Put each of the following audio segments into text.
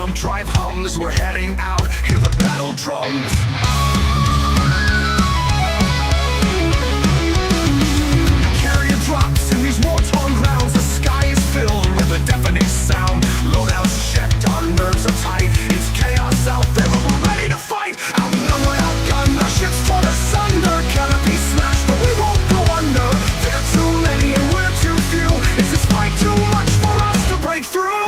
freedom drive hums. We're heading out, hear the battle drums. Carrier drops in these war-torn grounds. The sky is filled with a deafening sound. Loadouts checked, our nerves are tight. It's chaos out there, but we're ready to fight. Outnumbered, outgunned, our ships torn asunder. Canopy smashed, but we won't go under. There are too many and we're too few. Is this fight too much for us to break through?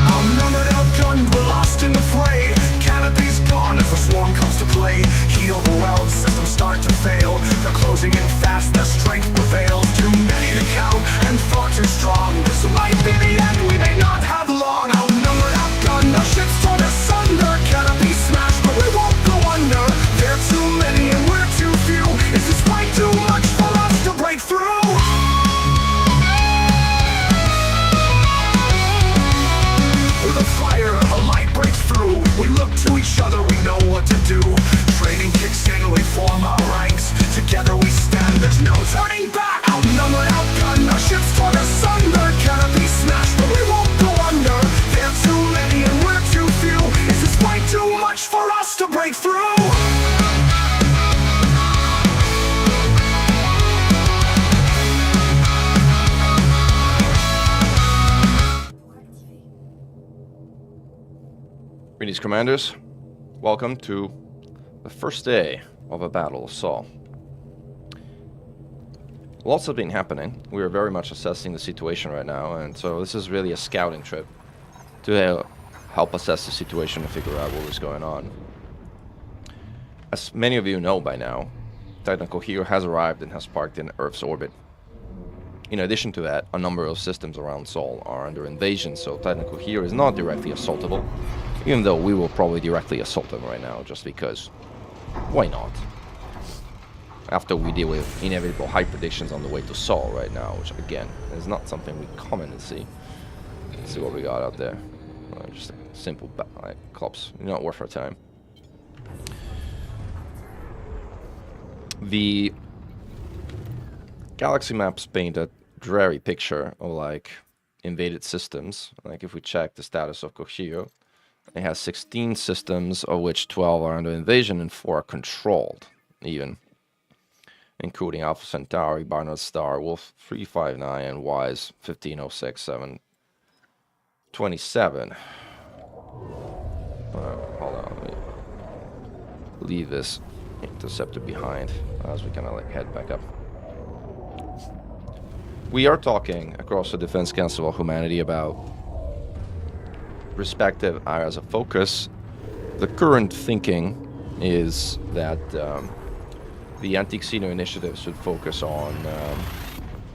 Outnumbered, outgunned, we're lost in the fray. Canopy's gone as the swarm comes to play. Heal the world, systems start to fail. They're closing in fast, their strength prevails. Too many to count and far too strong. This might be the end, we may not have long. Outnumbered, outgunned, our ships torn asunder. Canopy smashed, but we won't go under. There are too many and we're too few. Is this fight too much for us to break through? With a fire, a light breaks through. We look to each other, we know what to do. Training kicks in, we form our ranks. Together we stand, there's no turning back. Outnumbered, outgunned, our ships torn asunder. Canopy smashed, but we won't go under. There are too many and we're too few. Is this fight too much for us to break through? Greetings, Commanders. Welcome to the first day of a battle of Sol. Lots have been happening. We are very much assessing the situation right now, and so this is really a scouting trip to help assess the situation and figure out what is going on. As many of you know by now, Titan Cohere has arrived and has parked in Earth's orbit. In addition to that, a number of systems around Sol are under invasion, so Titan Cohere is not directly assaultable, even though we will probably directly assault them right now, just because. Why not? After we deal with inevitable high predictions on the way to Sol right now, which again is not something we commonly see. Let's see what we got out there. Just a simple clubs, not worth our time. The galaxy maps paint a dreary picture of like invaded systems. Like if we check the status of Cohere, it has 16 systems, of which 12 are under invasion and 4 are controlled, even. Including Alpha Centauri, Barnard Star, Wolf 359, and Wise 1506, 727. Hold on, let me leave this interceptor behind as we kind of like head back up. We are talking across the Defense Council of Humanity about respective areas of focus. The current thinking is that the Anti-Xeno initiative should focus on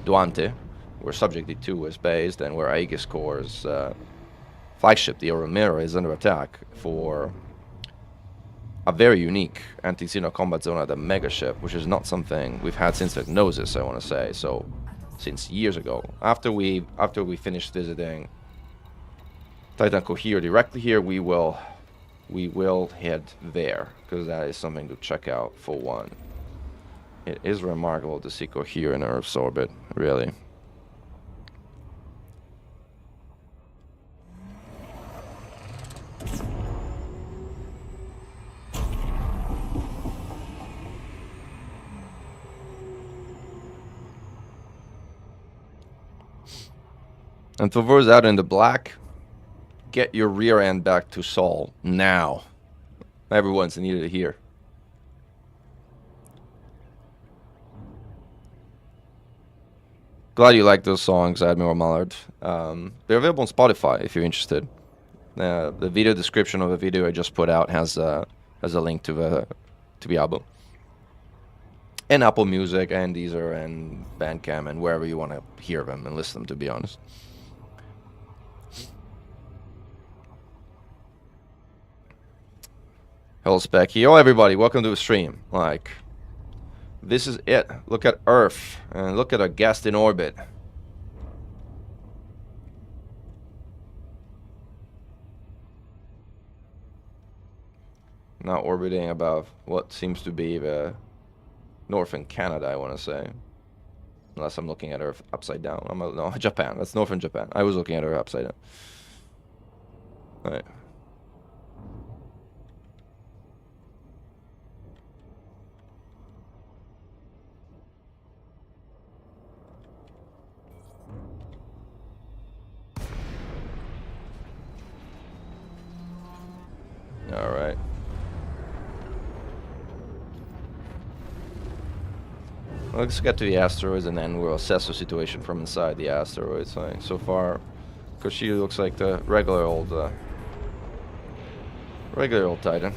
Duante, where Subject D2 is based, and where Aegis Corps' flagship, the Oromira, is under attack for a very unique Anti-Xeno combat zone at the Megaship, which is not something we've had since Gnosis, I want to say, so since years ago. After we finish visiting Titan Cohere directly here, we will head there, because that is something to check out for one. It is remarkable to see Cohere in Earth's orbit, really. And for those out in the black, get your rear end back to Sol now. Everyone's needed here. Glad you like those songs, Admiral Mallard. They're available on Spotify if you're interested. The video description of the video I just put out has a link to the album. And Apple Music and Deezer and Bandcamp and wherever you want to hear them and listen to them, to be honest. Hello, Specky. Oh, everybody, welcome to the stream. Like, this is it. Look at Earth and look at our guest in orbit. Now orbiting above what seems to be the northern Canada, I want to say. Unless I'm looking at her upside down. No, Japan. That's northern Japan. I was looking at her upside down. Alright. Alright. Well, let's get to the asteroids and then we'll assess the situation from inside the asteroids. Like, so far, Koshi looks like the regular old Titan.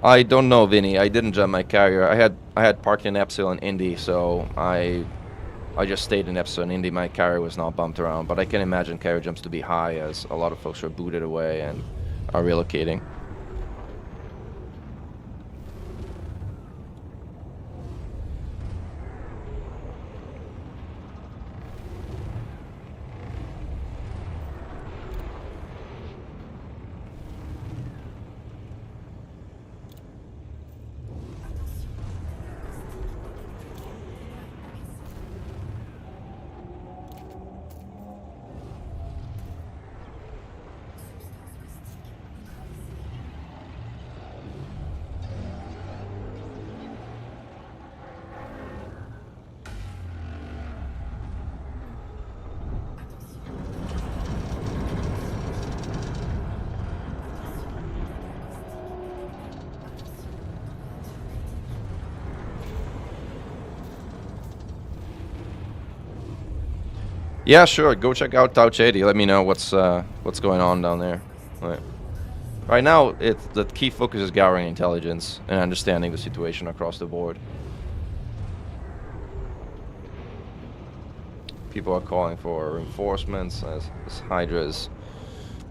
I don't know, Vinny. I didn't jump my carrier. I had parked in Epsilon Indy, so I just stayed in Epsilon Indy. My carrier was not bumped around, but I can imagine carrier jumps to be high as a lot of folks are booted away and are relocating. Yeah, sure. Go check out Touch 80. Let me know what's going on down there. Right now, the key focus is gathering intelligence and understanding the situation across the board. People are calling for reinforcements as Hydras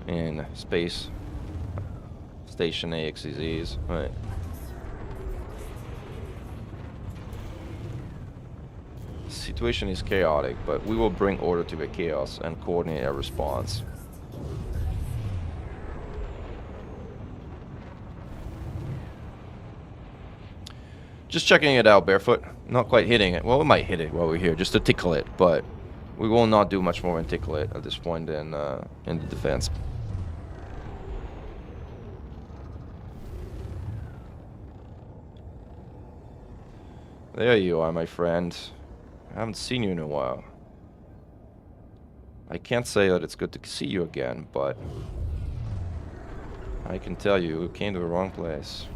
in space station AXZs. Right. Situation is chaotic, but we will bring order to the chaos and coordinate our response. Just checking it out, Barefoot. Not quite hitting it. Well, we might hit it while we're here, just to tickle it, but we will not do much more than tickle it at this point in the defense. There you are, my friend. I haven't seen you in a while. I can't say that it's good to see you again, but I can tell you came to the wrong place.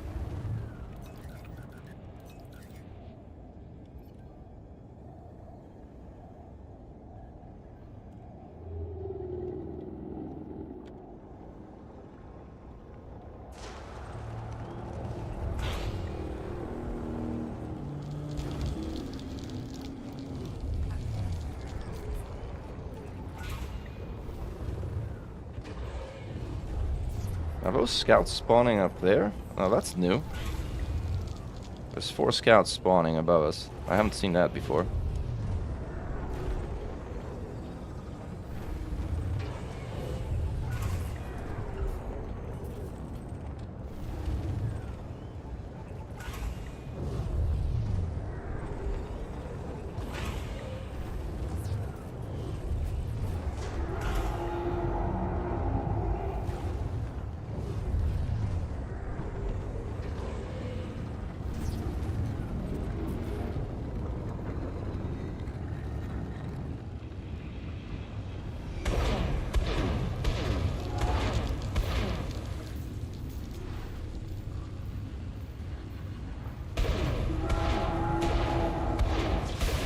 Are those scouts spawning up there? Oh, that's new. There's 4 scouts spawning above us. I haven't seen that before.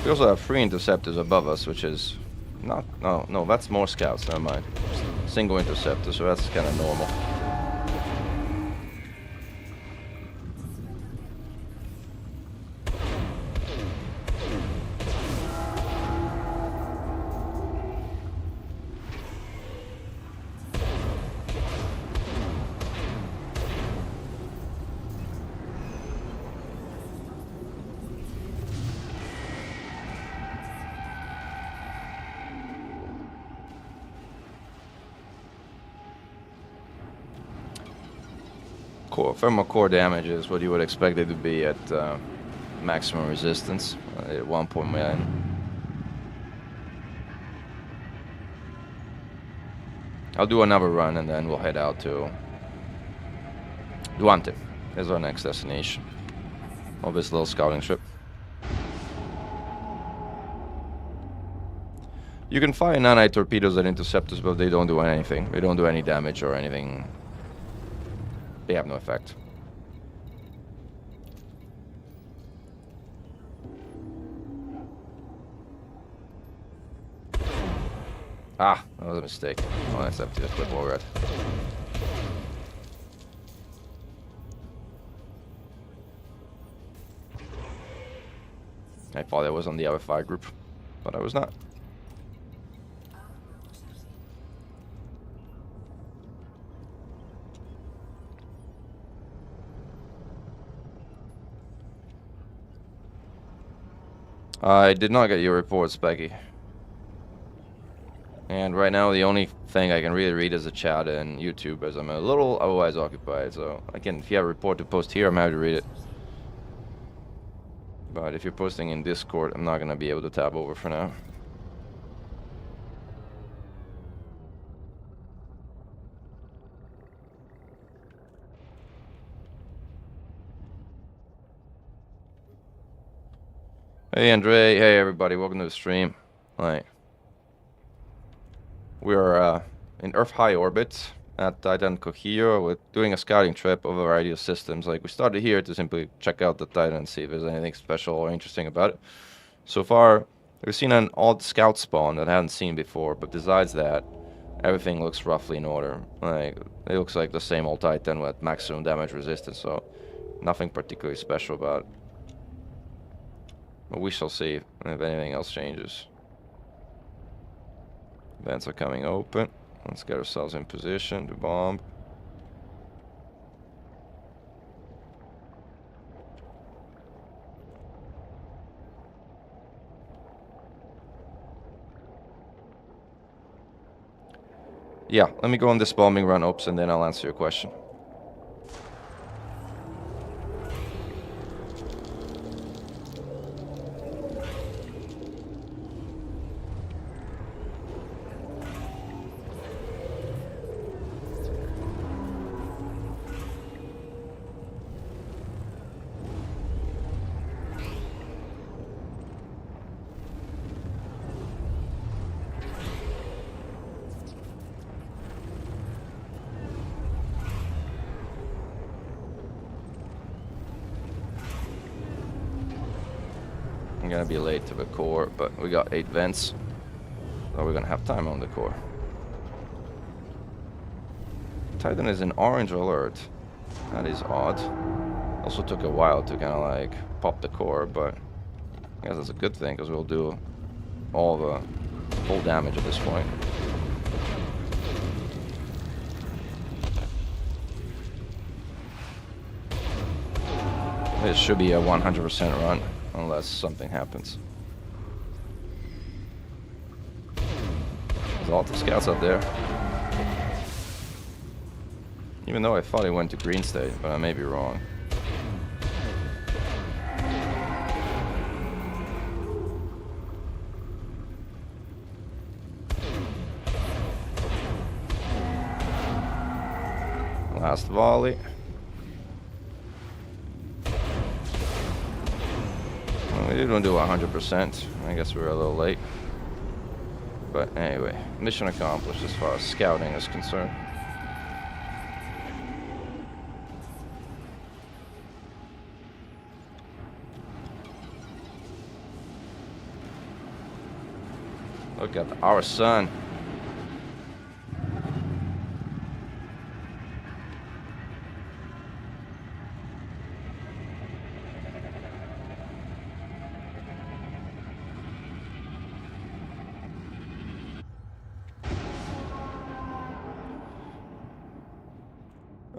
We also have 3 interceptors above us, which is not... No, that's more scouts, never mind. Single interceptor, so that's kind of normal. thermal core damage is what you would expect it to be at maximum resistance at 1.9. I'll do another run and then we'll head out to Duante. Is our next destination of this little scouting trip. You can fire nanite torpedoes at interceptors, but they don't do anything. They don't do any damage or anything. They have no effect. Ah, that was a mistake. Oh, that's empty. The clip all red. I thought I was on the other fire group, but I was not. I did not get your reports, Becky. And right now, the only thing I can really read is the chat and YouTube, as I'm a little otherwise occupied. So I can, if you have a report to post here, I'm happy to read it. But if you're posting in Discord, I'm not gonna be able to tab over for now. Hey Andre, hey everybody, welcome to the stream. Alright. We are in Earth high orbit at Titan Cohio. We're doing a scouting trip of a variety of systems. Like, we started here to simply check out the Titan and see if there's anything special or interesting about it. So far, we've seen an odd scout spawn that I hadn't seen before, but besides that, everything looks roughly in order. Like, it looks like the same old Titan with maximum damage resistance, so nothing particularly special about it. But we shall see if anything else changes. Vents are coming open. Let's get ourselves in position to bomb. Yeah, let me go on this bombing run, Oops, and then I'll answer your question. I'm gonna be late to the core, but we got 8 vents, so we're gonna have time on the core. Titan is an orange alert. That is odd. Also took a while to kind of like pop the core, but I guess that's a good thing because we'll do all the full damage at this point. This should be a 100% run. Unless something happens. There's a lot of scouts out there. Even though I thought he went to Green State, but I may be wrong. Last volley. We didn't do 100%. I guess we were a little late. But anyway, mission accomplished as far as scouting is concerned. Look at our sun.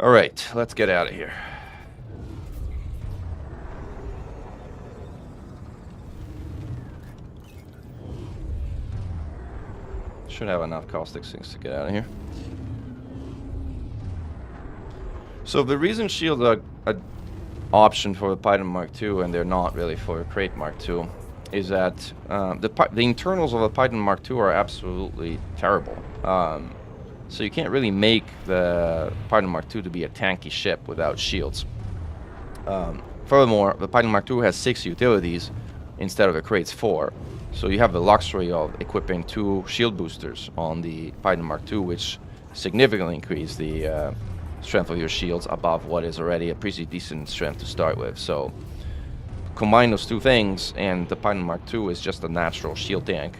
All right, let's get out of here. Should have enough caustic sinks to get out of here. So the reason shields are an option for the Python Mark II and they're not really for the Crate Mark II is that the internals of the Python Mark II are absolutely terrible. So you can't really make the Python Mark II to be a tanky ship without shields. Furthermore, the Python Mark II has 6 utilities instead of the Crate's 4. So you have the luxury of equipping 2 shield boosters on the Python Mark II, which significantly increase the strength of your shields above what is already a pretty decent strength to start with. So combine those 2 things, and the Python Mark II is just a natural shield tank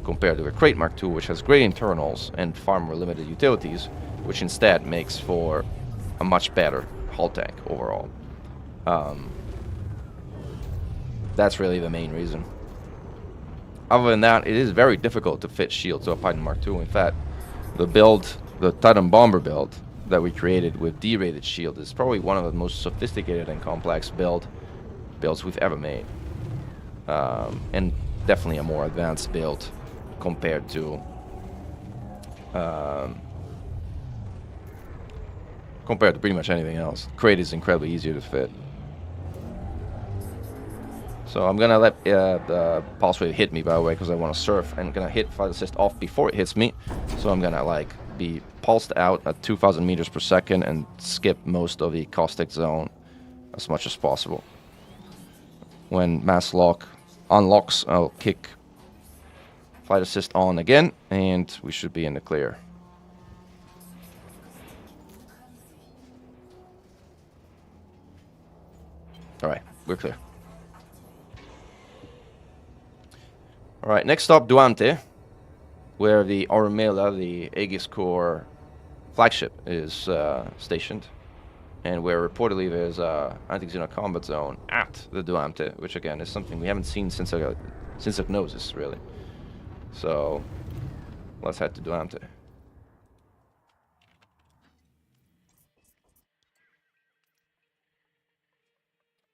compared to the Crate Mark II, which has great internals and far more limited utilities, which instead makes for a much better hull tank overall. That's really the main reason. Other than that, it is very difficult to fit shields to a Python Mark II. In fact, the Titan Bomber build that we created with D-rated shield is probably one of the most sophisticated and complex builds we've ever made. And definitely a more advanced build compared to pretty much anything else. Crate is incredibly easier to fit. So I'm gonna let the pulse wave hit me, by the way, because I want to surf, and gonna hit flight assist off before it hits me. So I'm gonna like be pulsed out at 2,000 meters per second and skip most of the caustic zone as much as possible. When mass lock unlocks, I'll kick flight assist on again, and we should be in the clear. All right, we're clear. All right, next stop, Duante, where the Ormela, the Aegis Corps flagship, is stationed, and where reportedly there's a anti-xeno combat zone at the Duante, which again is something we haven't seen since Hypnosis, really. So let's head to Duante.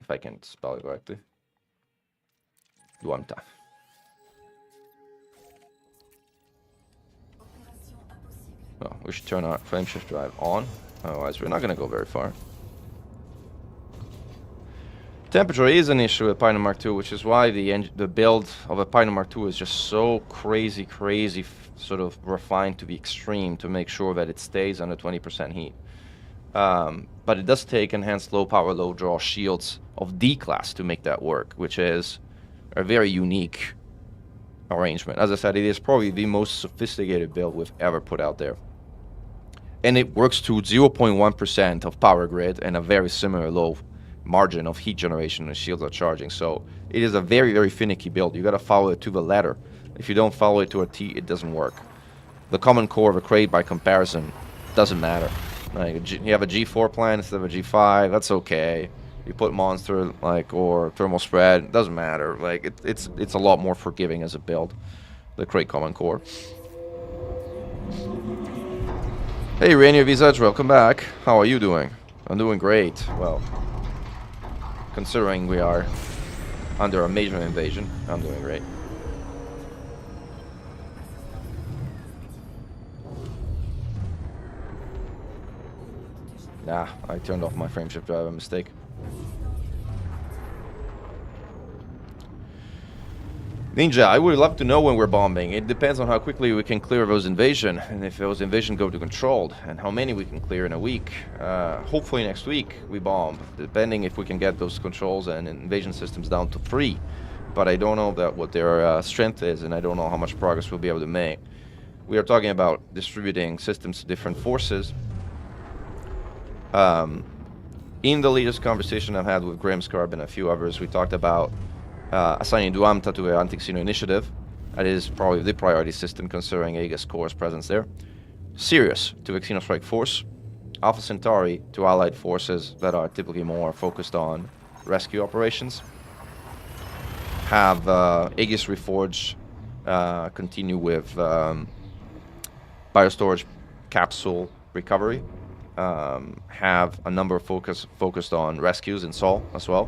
If I can spell it correctly. Duante. Oh, we should turn our frameshift drive on, otherwise we're not going to go very far. Temperature is an issue with Python Mark II, which is why the build of a Python Mark II is just so crazy sort of refined to the extreme to make sure that it stays under 20% heat. But it does take enhanced low power, low draw shields of D class to make that work, which is a very unique arrangement. As I said, it is probably the most sophisticated build we've ever put out there. And it works to 0.1% of power grid and a very similar low margin of heat generation when shields are charging. So it is a very finicky build. You got to follow it to the letter. If you don't follow it to a T, it doesn't work. The common core of a Crate, by comparison, doesn't matter. Like you have a G4 plan instead of a G5, that's okay. You put monster or thermal spread, doesn't matter. Like it's a lot more forgiving as a build. The Crate common core. Hey Rainier Visage, welcome back. How are you doing? I'm doing great. Well, considering we are under a major invasion, I'm doing great. Nah, I turned off my frameshift drive, a mistake. Ninja, I would love to know when we're bombing. It depends on how quickly we can clear those invasion, and if those invasion go to controlled, and how many we can clear in a week. Hopefully next week we bomb, depending if we can get those controls and invasion systems down to 3. But I don't know what their strength is, and I don't know how much progress we'll be able to make. We are talking about distributing systems to different forces. In the latest conversation I've had with Grimscarb and a few others, we talked about assigning Duamta to the Anti-Xeno Initiative. That is probably the priority system considering Aegis Corps' presence there. Sirius to the Xenostrike Force. Alpha Centauri to allied forces that are typically more focused on rescue operations. Have Aegis Reforge continue with biostorage capsule recovery. Have a number of focused on rescues in Sol as well.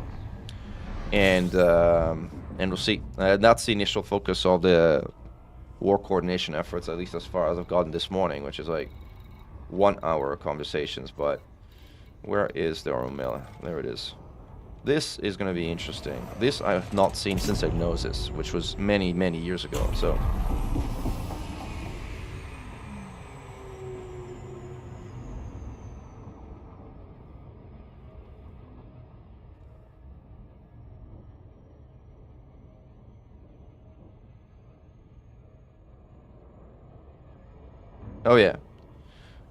And we'll see. That's the initial focus of the war coordination efforts, at least as far as I've gotten this morning, which is like 1 hour conversations. But Where is the armor mill? There it is. This is going to be interesting. This I have not seen since Diagnosis, which was many, many years ago, so... Oh yeah,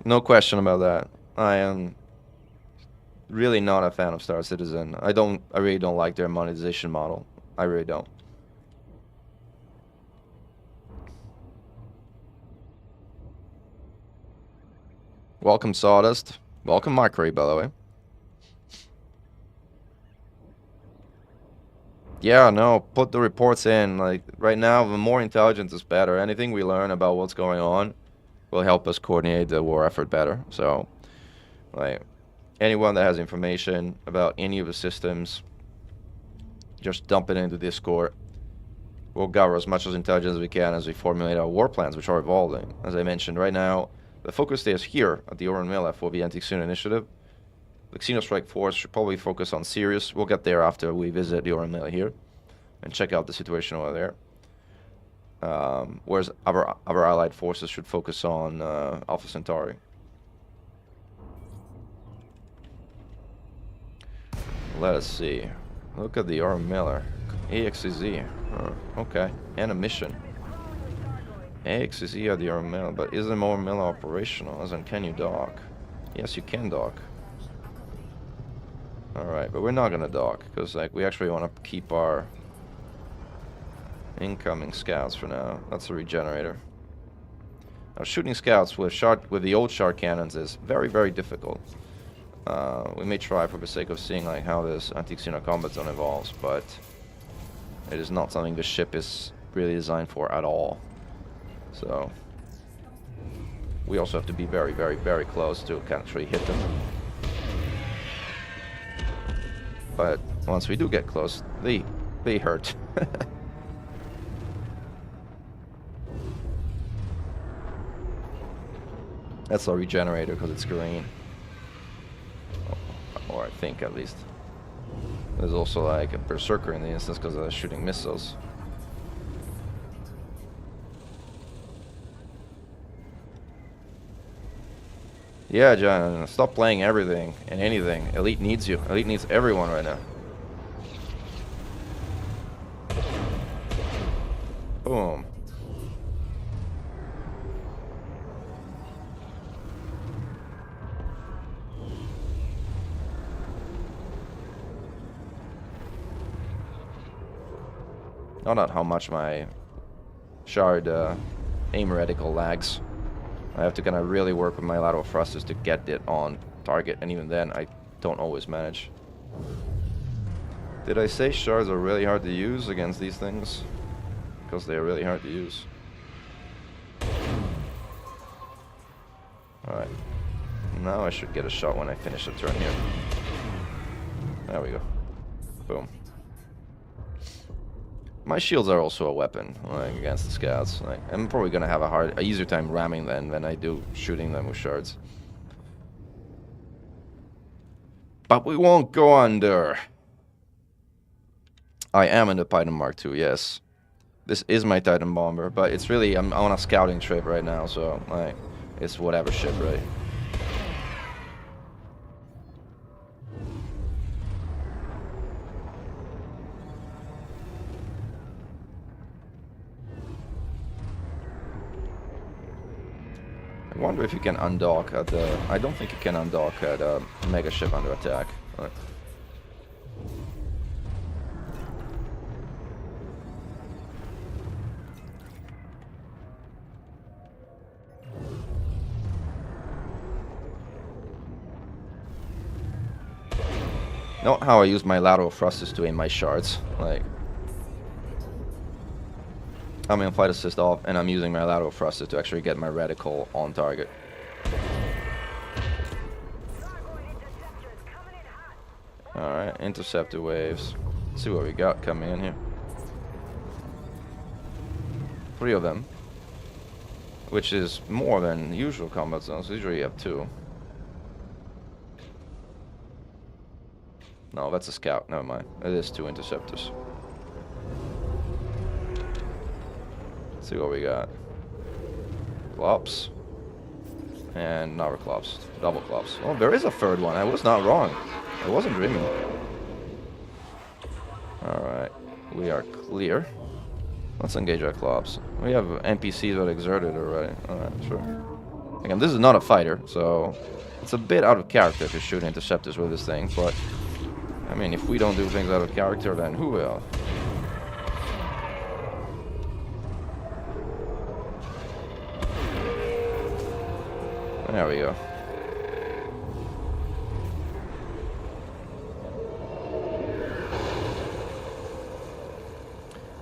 no question about that. I am really not a fan of Star Citizen. I really don't like their monetization model. I really don't. Welcome Sawdust. Welcome Microwave, by the way. Yeah, no, put the reports in. Like, right now, the more intelligence is better. Anything we learn about what's going on will help us coordinate the war effort better. So, like, anyone that has information about any of the systems, just dump it into Discord. We'll gather as much as intelligence as we can as we formulate our war plans, which are evolving. As I mentioned, right now, the focus stays here at the Oran Mila for the Anti-Xeno Initiative. The Xenostrike Force should probably focus on Sirius. We'll get there after we visit the Oran Mila here and check out the situation over there. Whereas our allied forces should focus on Alpha Centauri. Let us see. Look at the Oran Miller. AXZ. Okay. And a mission. AXZ at the Oran Miller, but is the Oran Miller operational? As in, can you dock? Yes, you can dock. Alright, but we're not gonna dock, because like we actually want to keep our incoming scouts for now. That's a regenerator. Now, shooting scouts with the old shard cannons is very, very difficult. We may try for the sake of seeing like how this anti-Xeno combat zone evolves, but it is not something the ship is really designed for at all. So we also have to be very, very, very close to actually hit them. But once we do get close, they hurt. That's our regenerator because it's green. Or I think at least. There's also like a berserker in the instance because of shooting missiles. Yeah, John, stop playing everything and anything. Elite needs you. Elite needs everyone right now. Boom. Not how much my shard aim reticle lags. I have to kind of really work with my lateral thrusters to get it on target, and even then I don't always manage. Did I say shards are really hard to use against these things? Because they are really hard to use. Alright. Now I should get a shot when I finish the turn here. There we go. Boom. My shields are also a weapon, like, against the scouts. Like, I'm probably gonna have a easier time ramming them than I do shooting them with shards. But we won't go under. I am in the Titan Mark II, yes. This is my Titan bomber, but it's really, I'm on a scouting trip right now, so like, it's whatever ship, right? I wonder if you can undock at the... I don't think you can undock at a mega ship under attack. Right. Not how I use my lateral thrusters to aim my shards. Like, I'm in flight assist off, and I'm using my lateral thrusters to actually get my reticle on target. Alright, interceptor waves. Let's see what we got coming in here. 3 of them. Which is more than usual combat zones. Usually you have 2. No, that's a scout. Never mind. It is 2 interceptors. Let's see what we got. Klops. And another Klops. Double Klops. Oh, there is a third one. I was not wrong. I wasn't dreaming. Alright. We are clear. Let's engage our Klops. We have NPCs that exerted already. Alright, sure. Again, this is not a fighter, so it's a bit out of character to shoot interceptors with this thing, but I mean, if we don't do things out of character, then who will? There we go.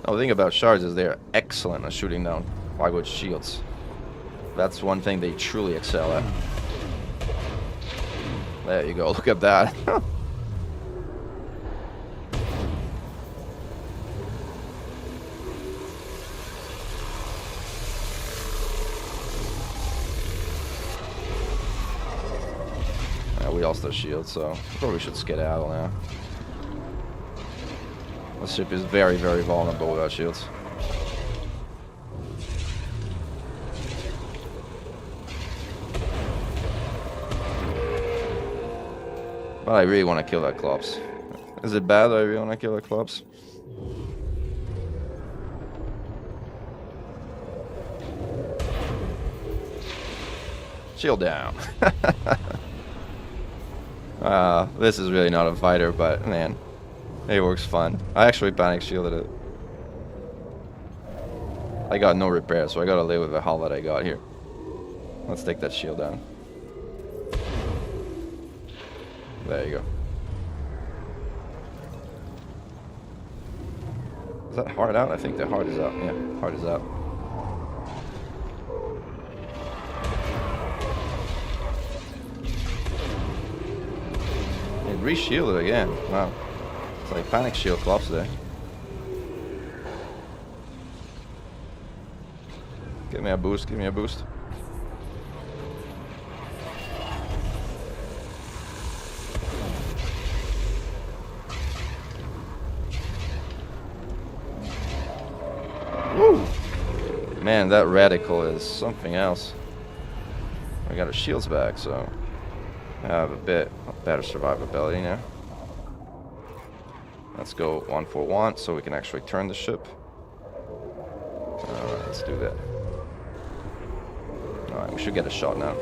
Now, the thing about shards is they're excellent at shooting down plywood shields. That's one thing they truly excel at. There you go, look at that. We lost our shield, so probably should skedaddle now. The ship is very, very vulnerable without shields. But I really want to kill that Klops. Is it bad that I really want to kill that Klops? Shield down. This is really not a fighter, but man, it works fun. I actually panic shielded it. I got no repair, so I gotta live with the hull that I got here. Let's take that shield down. There you go. Is that hard out? I think the hard is out. Yeah, hard is out. It re-shielded again. Wow. It's like panic shield Klops there. Give me a boost, give me a boost. Woo! Man, that radical is something else. I got our shields back, so I have a bit better survivability now. Let's go 1 for 1 so we can actually turn the ship. Alright, let's do that. Alright, we should get a shot now.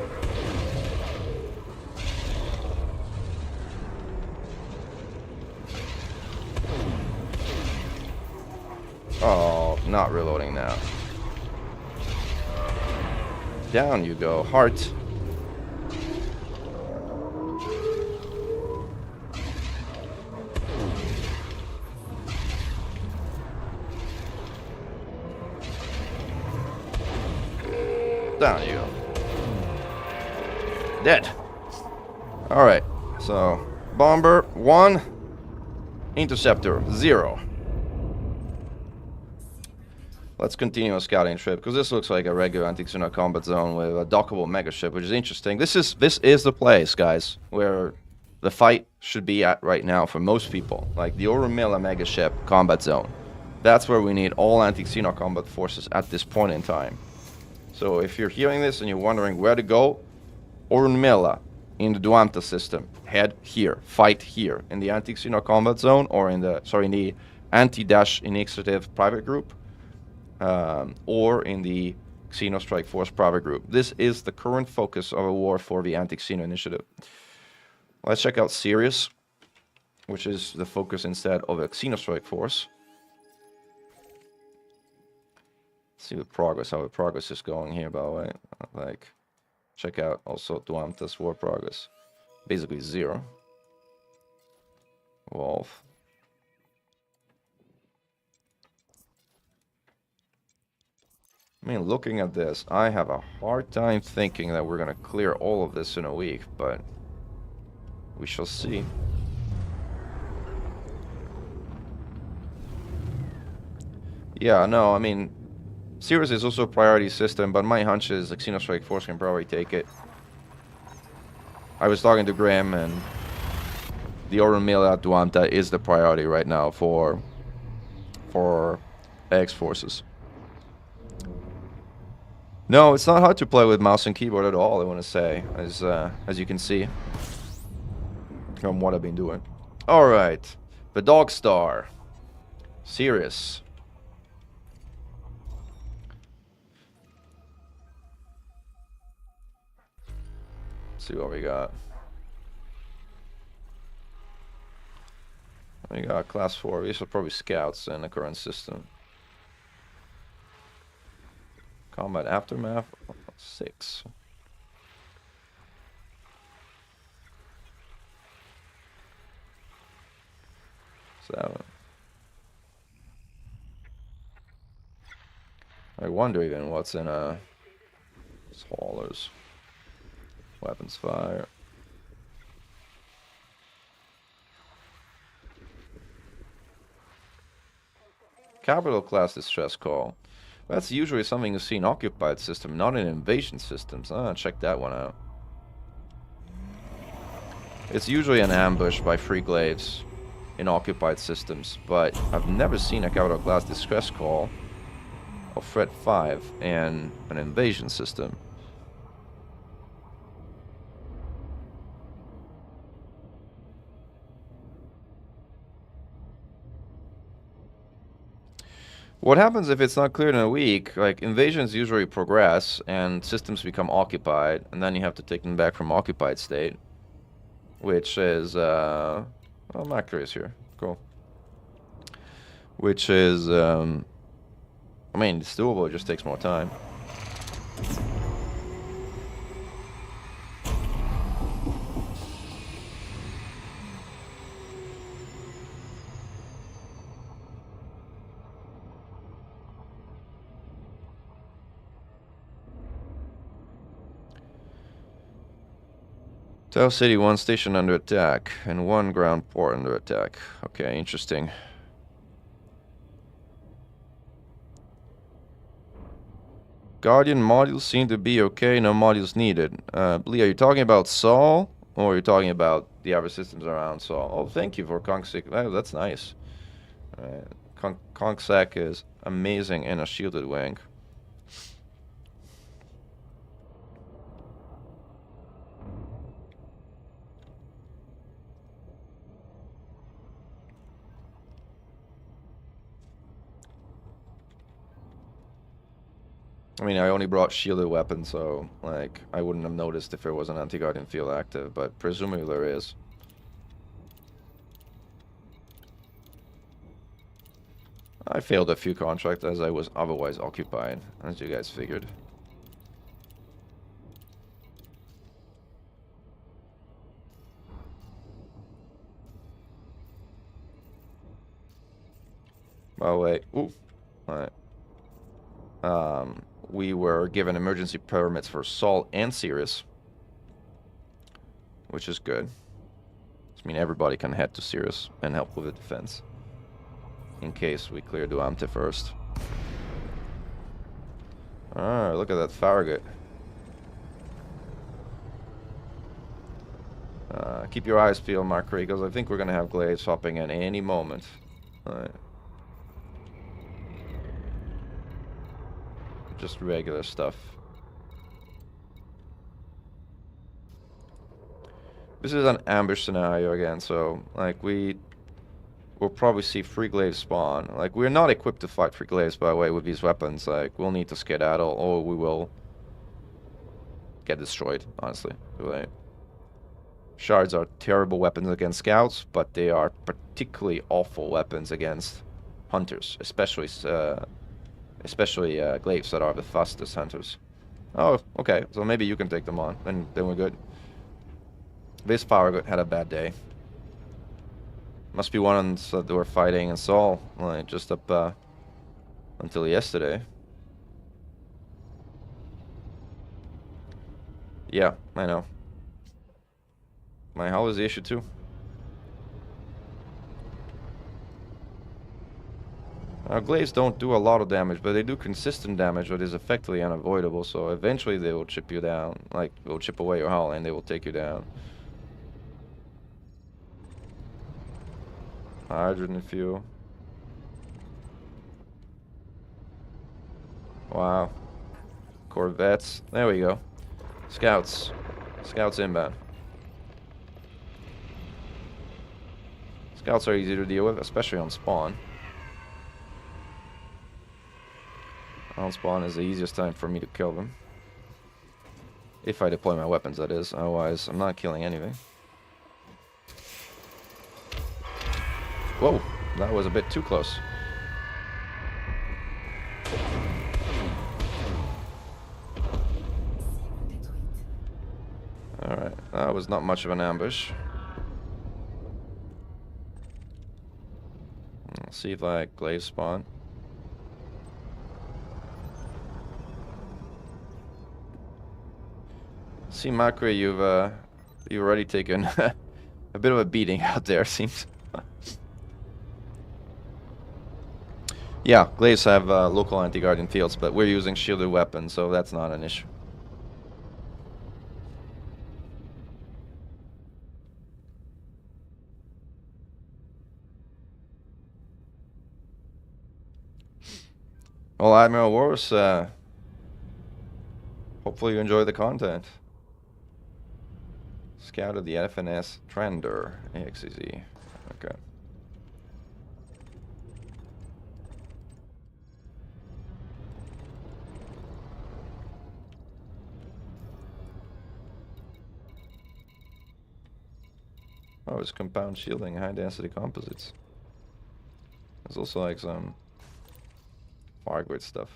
Oh, not reloading now. Down you go, heart. Down you go. Dead. Alright, so bomber 1, interceptor 0. Let's continue a scouting trip, because this looks like a regular anti-Xeno combat zone with a dockable megaship, which is interesting. This is the place, guys, where the fight should be at right now for most people. Like the Orumilla megaship combat zone. That's where we need all anti-Xeno combat forces at this point in time. So if you're hearing this and you're wondering where to go, Orunmilla in the Duamta system, head here, fight here in the anti-Xeno combat zone, or in the anti-Dash initiative private group, or in the Xeno Strike Force private group. This is the current focus of a war for the anti-Xeno initiative. Let's check out Sirius, which is the focus instead of a Xeno Strike Force. See the progress, how the progress is going here, by the way. Like, check out also Duamta's war progress. Basically 0. Wolf. I mean, looking at this, I have a hard time thinking that we're gonna clear all of this in a week, but we shall see. Yeah, no, I mean, Sirius is also a priority system, but my hunch is the Xeno Strike Force can probably take it. I was talking to Graham, and the Oro Mill at Duanta is the priority right now for X forces. No, it's not hard to play with mouse and keyboard at all, I want to say, as you can see from what I've been doing. Alright, the Dog Star. Sirius. Let's see what we got. We got class 4. These are probably scouts in the current system. Combat Aftermath 6. 7. I wonder even what's in haulers. Weapons fire. Capital class distress call. That's usually something you see in occupied system, not in invasion systems. Check that one out. It's usually an ambush by free glaives in occupied systems, but I've never seen a capital class distress call of threat 5 in an invasion system. What happens if it's not cleared in a week? Like, invasions usually progress and systems become occupied, and then you have to take them back from occupied state, which is oh, Macri is here. Cool. Which is I mean, it's doable, it just takes more time. Tau City, 1 station under attack, and 1 ground port under attack. Okay, interesting. Guardian modules seem to be okay, no modules needed. Lee, are you talking about Sol, or are you talking about the other systems around Sol? Oh, thank you for Kongsek. Oh, that's nice. Kongsek is amazing in a shielded wing. I mean, I only brought shielded weapons, so, like, I wouldn't have noticed if there was an anti-guardian field active, but presumably there is. I failed a few contracts as I was otherwise occupied, as you guys figured. By the way, ooh, alright. We were given emergency permits for Sol and Sirius, which is good. I mean, everybody can head to Sirius and help with the defense, in case we clear Duamte first. Alright, look at that Farragut. Keep your eyes peeled, Mark Cree, because I think we're going to have glaives hopping in any moment. Alright. Just regular stuff. This is an ambush scenario again, so like we'll probably see free glaives spawn. Like, we're not equipped to fight free glaives, by the way, with these weapons. Like, we'll need to skedaddle or we will get destroyed, honestly. Like, shards are terrible weapons against scouts, but they are particularly awful weapons against hunters, especially glaives that are the fastest hunters. Oh, okay. So maybe you can take them on, and then we're good. This Farragut had a bad day. Must be one that they were fighting in Sol, like, just up until yesterday. Yeah, I know. My hull is the issue too. Glaives don't do a lot of damage, but they do consistent damage that is effectively unavoidable, so eventually they will chip you down. Like, they'll chip away your hull and they will take you down. Hydrogen fuel. Wow. Corvettes. There we go. Scouts. Scouts inbound. Scouts are easy to deal with, especially on spawn. On spawn is the easiest time for me to kill them. If I deploy my weapons, that is. Otherwise, I'm not killing anything. Whoa, that was a bit too close. Alright, that was not much of an ambush. Let's see if I glaze spawn. See, Macri, you've already taken a bit of a beating out there, seems. Yeah, glaives have local anti-guardian fields, but we're using shielded weapons, so that's not an issue. Well, Admiral Wars, hopefully you enjoy the content. Scouted the FNS Trender, AXZ. Okay. Oh, it's compound shielding, high density composites. There's also like some fire grid stuff.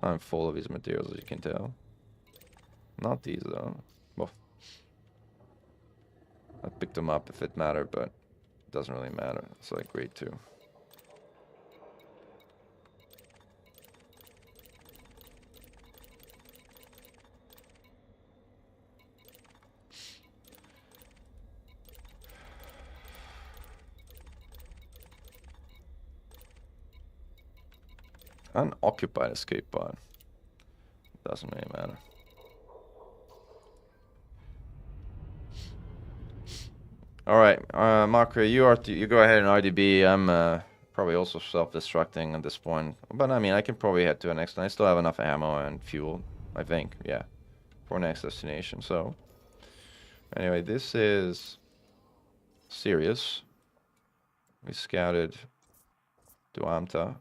I'm full of these materials, as you can tell. Not these though. Well, I picked them up if it mattered, but it doesn't really matter. It's like grade 2. Unoccupied escape pod. Doesn't really matter. Alright, Makri, you go ahead and RDB. I'm probably also self-destructing at this point. But I mean, I can probably head to the next one. I still have enough ammo and fuel, I think, yeah, for next destination. So, anyway, this is serious. We scouted Duamta.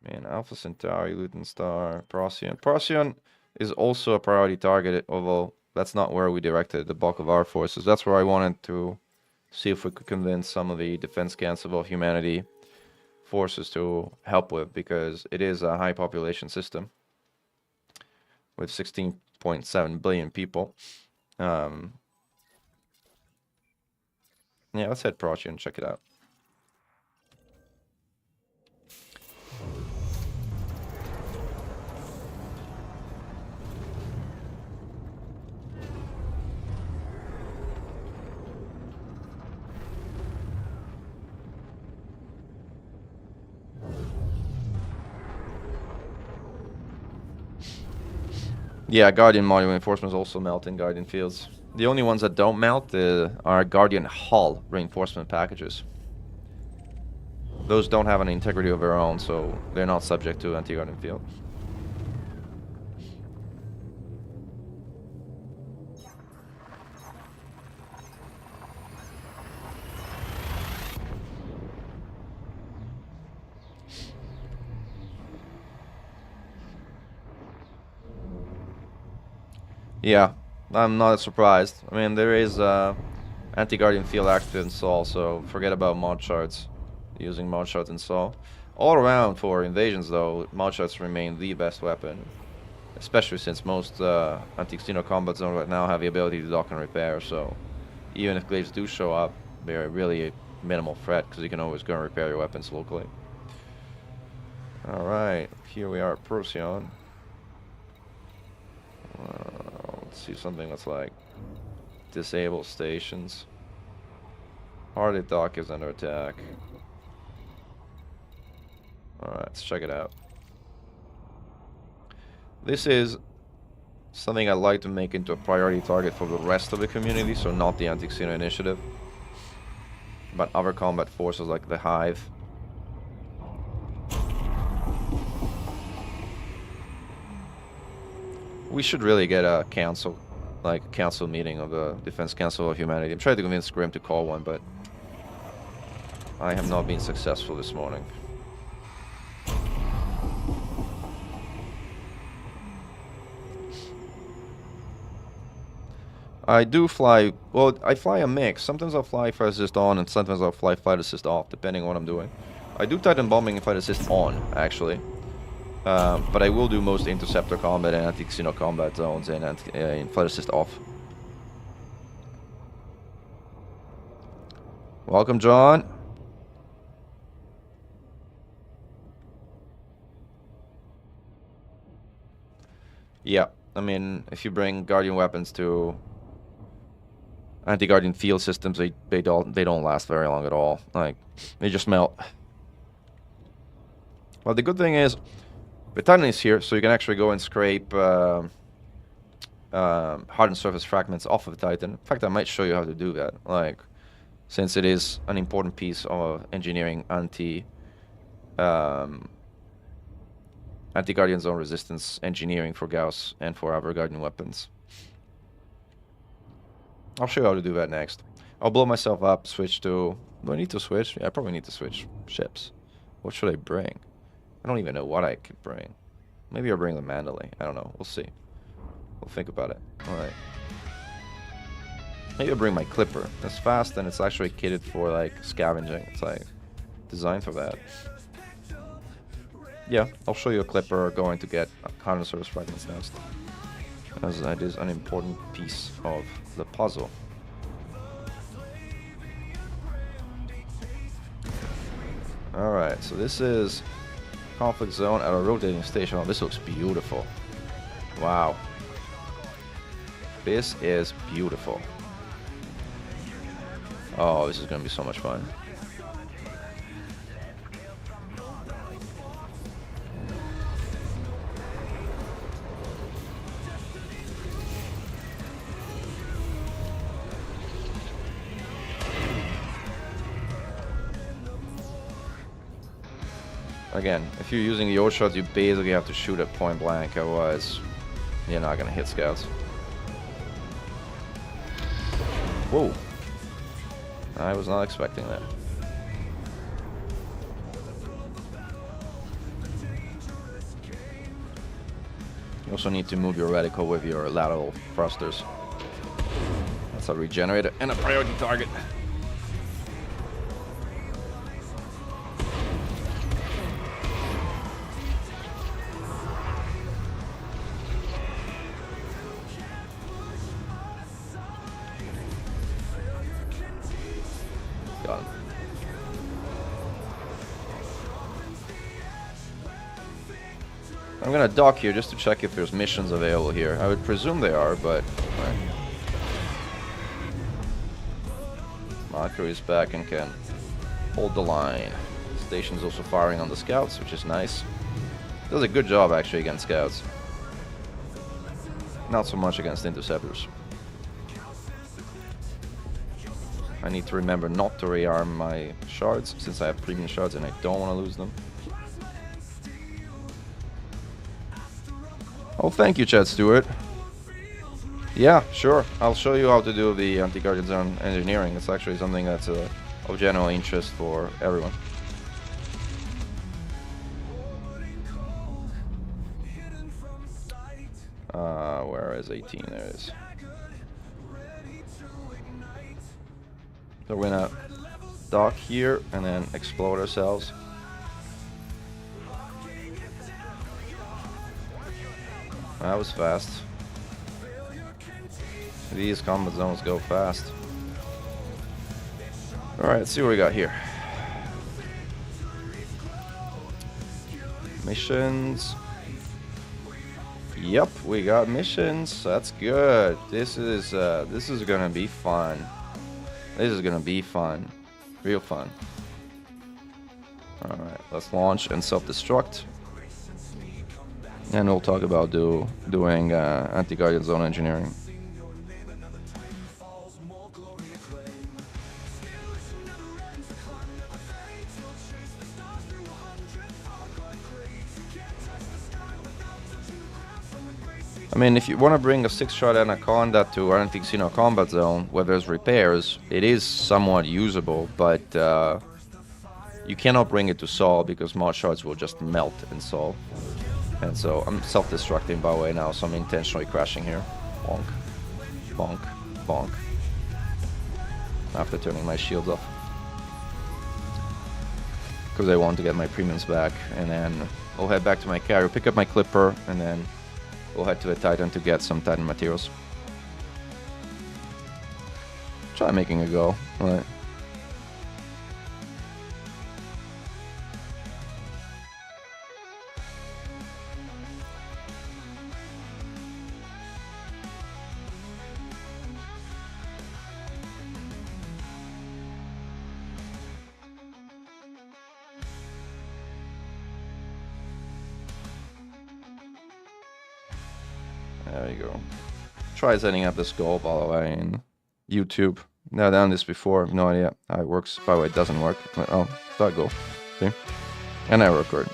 Man, Alpha Centauri, Luton Star, Procyon. Procyon is also a priority target, although that's not where we directed the bulk of our forces. That's where I wanted to see if we could convince some of the Defense Council of Humanity forces to help with, because it is a high population system with 16.7 billion people. Yeah, let's head Procyon and check it out. Yeah, Guardian module reinforcements also melt in Guardian fields. The only ones that don't melt are Guardian hull reinforcement packages. Those don't have an integrity of their own, so they're not subject to anti-Guardian field. Yeah, I'm not surprised. I mean, there is anti-Guardian field active in Sol, so forget about mod shards. Using mod shards in Sol. All around for invasions, though, mod shards remain the best weapon. Especially since most anti-Xeno combat zones right now have the ability to dock and repair, so even if glaives do show up, they're really a minimal threat, because you can always go and repair your weapons locally. Alright, here we are at Procyon. Let's see something that's like disable stations. Hardy dock is under attack. Alright, let's check it out. This is Something I'd like to make into a priority target for the rest of the community, so not the Anti-Xeno Initiative, but other combat forces like the Hive. We should really get a council, like a council meeting of the Defense Council of Humanity. I'm trying to convince Grim to call one, but I have not been successful this morning. I do fly, well, I fly a mix. Sometimes I'll fly flight assist on, and sometimes I'll fly flight assist off, depending on what I'm doing. I do Titan bombing and flight assist on, actually. But I will do most interceptor combat and anti-Xeno combat zones and flight assist off. Welcome, John. Yeah, I mean, if you bring Guardian weapons to anti-Guardian field systems, they don't last very long at all. Like, they just melt. Well, the good thing is, the Titan is here, so you can actually go and scrape hardened surface fragments off of the Titan. In fact, I might show you how to do that. Like, since it is an important piece of engineering anti-Guardian zone resistance engineering for Gauss and for other Guardian weapons. I'll show you how to do that next. I'll blow myself up, switch to... Do I need to switch? Yeah, I probably need to switch ships. What should I bring? I don't even know what I could bring. Maybe I'll bring the Mandalay. I don't know. We'll see. We'll think about it. Alright. Maybe I'll bring my Clipper. It's fast and it's actually kitted for, like, scavenging. It's, like, designed for that. Yeah, I'll show you a Clipper going to get hardened surface fragments next, as that is an important piece of the puzzle. Alright, so this is conflict zone at a rotating station. Oh, this looks beautiful. Wow. This is beautiful. Oh, this is going to be so much fun. Again, if you're using the O shots, you basically have to shoot at point blank, otherwise you're not gonna hit scouts. Whoa. I was not expecting that. You also need to move your reticle with your lateral thrusters. That's a regenerator and a priority target. Got him. I'm gonna dock here just to check if there's missions available here. I would presume they are, but... Marker is back and can hold the line. Station's also firing on the scouts, which is nice. Does a good job actually against scouts. Not so much against interceptors. I need to remember not to rearm my shards, since I have premium shards and I don't want to lose them. Oh, thank you, Chad Stewart. Yeah, sure. I'll show you how to do the anti-Guardian zone engineering. It's actually something that's of general interest for everyone. Where is 18? There it is. So we're gonna dock here and then explode ourselves. That was fast. These combat zones go fast. Alright, let's see what we got here. Missions. Yep, we got missions. That's good. This is gonna be fun. This is gonna be fun. Real fun. Alright, let's launch and self-destruct. And we'll talk about doing anti-guardian zone engineering. I mean, if you want to bring a 6-shot Anaconda to anti-Xeno combat zone where there's repairs, it is somewhat usable, but you cannot bring it to Sol because mod shards will just melt in Sol. And so I'm self-destructing by the way now, so I'm intentionally crashing here. Bonk, bonk, bonk. After turning my shields off. Because I want to get my premiums back, and then I'll head back to my carrier, pick up my clipper, and then we'll head to a Titan to get some Titan materials. Try making a go, right? There you go. Try setting up this goal, by the way, in YouTube. Never done this before. No idea how it works. By the way, it doesn't work. Oh, start goal. See? And I record.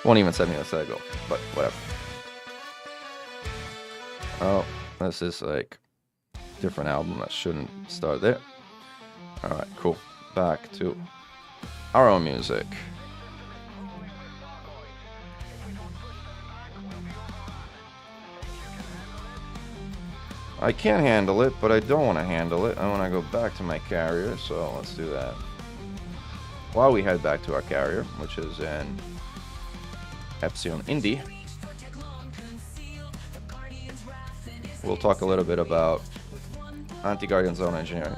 Won't even set me a set goal, but whatever. Oh, this is like different album. I shouldn't start there. Alright, cool. Back to our own music. I can handle it, but I don't want to handle it. I want to go back to my carrier, so let's do that. While we head back to our carrier, which is in Epsilon Indy, we'll talk a little bit about anti-guardian zone engineering.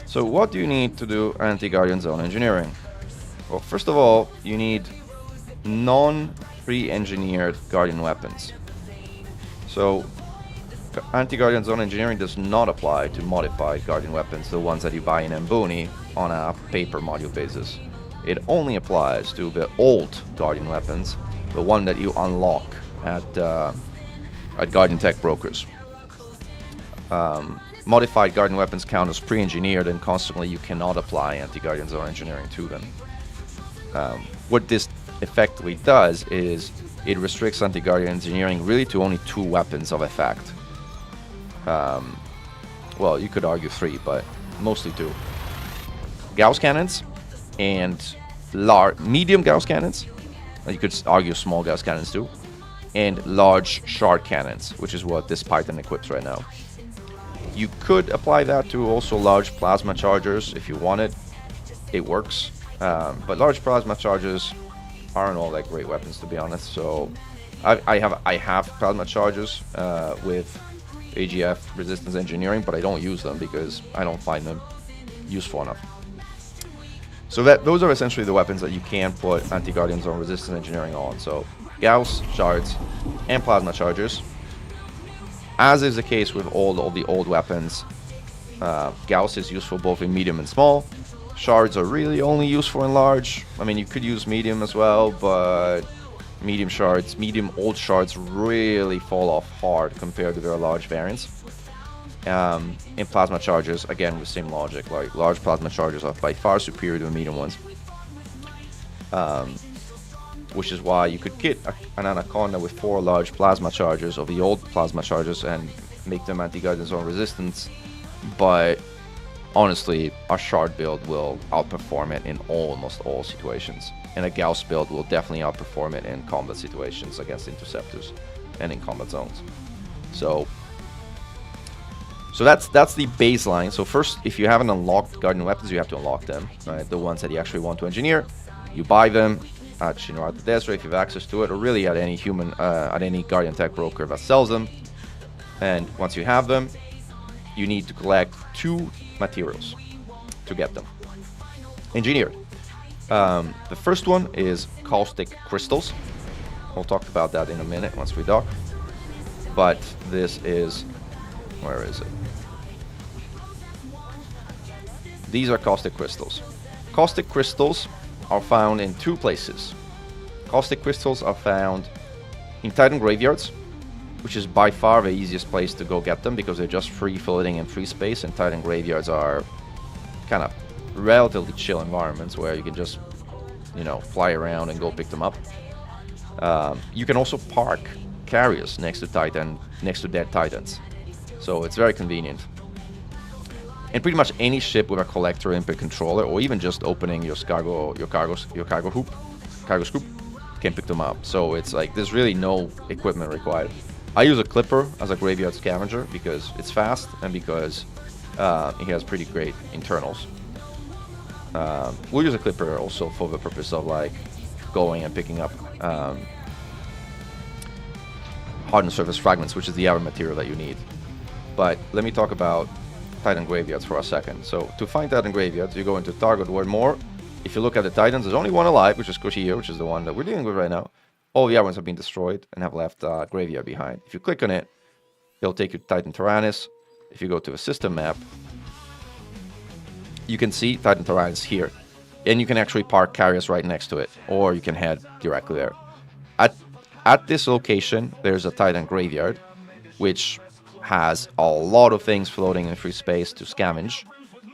So what do you need to do anti-guardian zone engineering? Well, first of all, you need non-pre-engineered guardian weapons. So anti-guardian zone engineering does not apply to modified guardian weapons, the ones that you buy in Mbuni on a paper module basis. It only applies to the old guardian weapons, the one that you unlock at Guardian Tech brokers. Modified guardian weapons count as pre-engineered, and consequently you cannot apply anti-guardian zone engineering to them. What this effectively does is it restricts anti-guardian engineering really to only 2 weapons of effect. Well, you could argue 3, but mostly 2. Gauss cannons and medium Gauss cannons. You could argue small Gauss cannons too. And large shard cannons, which is what this Python equips right now. You could apply that to also large plasma chargers if you wanted. It works. But large plasma chargers aren't all that great weapons, to be honest. So I have plasma chargers with AGF resistance engineering, but I don't use them because I don't find them useful enough. So those are essentially the weapons that you can put anti-guardian zone resistance engineering on. So Gauss, shards, and plasma chargers. As is the case with all the old weapons, Gauss is useful both in medium and small. Shards are really only useful in large. I mean, you could use medium as well, but medium old shards really fall off hard compared to their large variants. In plasma chargers, again with same logic, like large plasma chargers are by far superior to the medium ones. Which is why you could kit an Anaconda with 4 large plasma chargers of the old plasma chargers and make them anti-guardian zone resistance, but honestly, a shard build will outperform it in almost all situations. And a Gauss build will definitely outperform it in combat situations against interceptors and in combat zones. So that's the baseline. So first, if you haven't unlocked guardian weapons, you have to unlock them, right? The ones that you actually want to engineer. You buy them at Shinra the Desert if you have access to it, or really at any at any Guardian Tech broker that sells them. And once you have them, you need to collect 2 materials to get them engineered. The first one is caustic crystals. We'll talk about that in a minute once we dock. But this is, where is it? These are caustic crystals. Caustic crystals are found in 2 places. Caustic crystals are found In Titan graveyards, which is by far the easiest place to go get them because they're just free floating in free space, and Titan graveyards are kind of relatively chill environments where you can just, you know, fly around and go pick them up. You can also park carriers next to dead Titans, so it's very convenient. And pretty much any ship with a collector input controller, or even just opening your cargo scoop, can pick them up. So it's like there's really no equipment required. I use a clipper as a graveyard scavenger because it's fast and because it has pretty great internals. We'll use a clipper also for the purpose of like going and picking up hardened surface fragments, which is the other material that you need. But let me talk about Titan graveyards for a second. So to find Titan graveyards, you go into Target Word More. If you look at the Titans, there's only one alive, which is Koshio, which is the one that we're dealing with right now. All the other ones have been destroyed and have left graveyard behind. If you click on it, it'll take you to Titan Tyrannus. If you go to a system map, you can see Titan Tyrannus here. And you can actually park carriers right next to it, or you can head directly there. At this location, there's a Titan graveyard, which has a lot of things floating in free space to scavenge,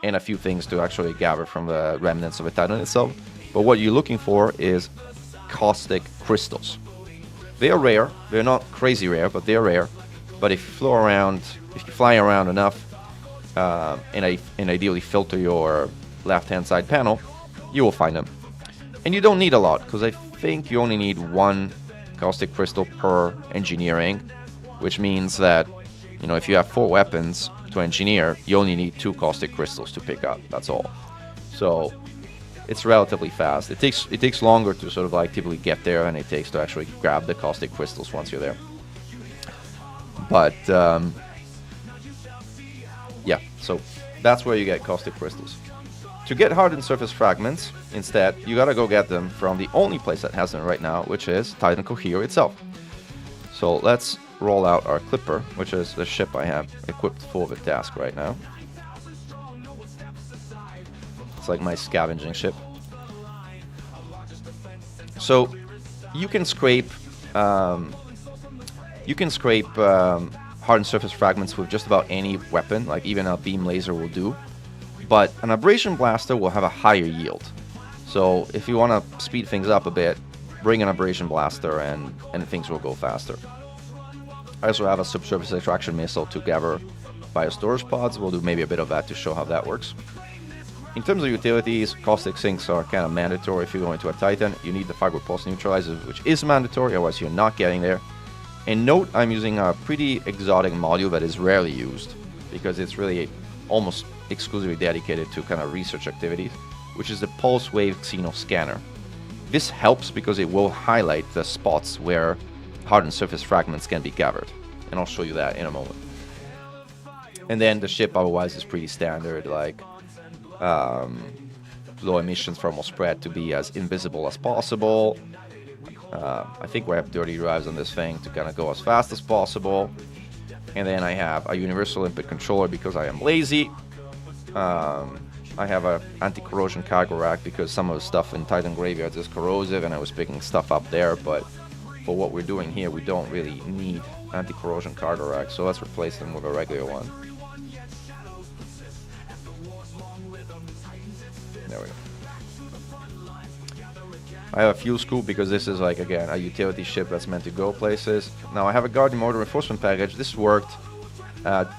and a few things to actually gather from the remnants of a Titan itself. But what you're looking for is caustic crystals. They are rare. They're not crazy rare, but they're rare. But if you fly around enough, and ideally filter your left-hand side panel, you will find them. And you don't need a lot, because I think you only need one caustic crystal per engineering, which means that, you know, if you have 4 weapons to engineer, you only need 2 caustic crystals to pick up. That's all. So it's relatively fast. It takes longer to sort of like typically get there than it takes to actually grab the caustic crystals once you're there. But yeah, so that's where you get caustic crystals. To get hardened surface fragments, instead, you gotta go get them from the only place that has them right now, which is Titan Cohero itself. So let's roll out our Clipper, which is the ship I have equipped for the task right now. It's like my scavenging ship. So you can scrape hardened surface fragments with just about any weapon, like even a beam laser will do. But an abrasion blaster will have a higher yield. So if you want to speed things up a bit, bring an abrasion blaster and things will go faster. I also have a subsurface extraction missile to gather biostorage pods. We'll do maybe a bit of that to show how that works. In terms of utilities, caustic sinks are kind of mandatory if you go into a Titan. You need the fiber pulse neutralizer, which is mandatory, otherwise you're not getting there. And note, I'm using a pretty exotic module that is rarely used, because it's really almost exclusively dedicated to kind of research activities, which is the pulse wave xeno scanner. This helps because it will highlight the spots where hardened surface fragments can be gathered, and I'll show you that in a moment. And then the ship otherwise is pretty standard, like low emissions thermal spread to be as invisible as possible. I think we have dirty drives on this thing to kind of go as fast as possible. And then I have a universal input controller because I am lazy. I have an anti-corrosion cargo rack because some of the stuff in Titan graveyards is corrosive and I was picking stuff up there, but for what we're doing here we don't really need anti-corrosion cargo racks, so let's replace them with a regular one. There we go. I have a fuel scoop because this is, like, again, a utility ship that's meant to go places. Now I have a Guardian Motor Reinforcement package. This worked at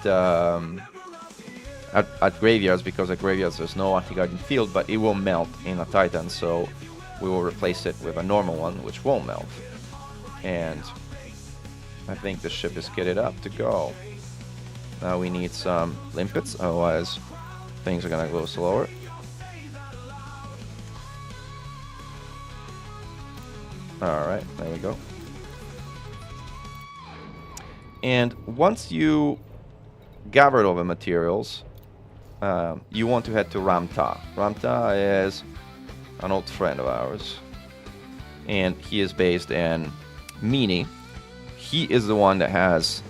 graveyards because at graveyards there's no anti-guardian field, but it will melt in a Titan, so we will replace it with a normal one which won't melt. And I think the ship is kitted up to go. Now we need some limpets, otherwise things are gonna go slower. Alright, there we go. And once you gathered all the materials, you want to head to Ramta. Ramta is an old friend of ours, and he is based in Mini. He is the one that has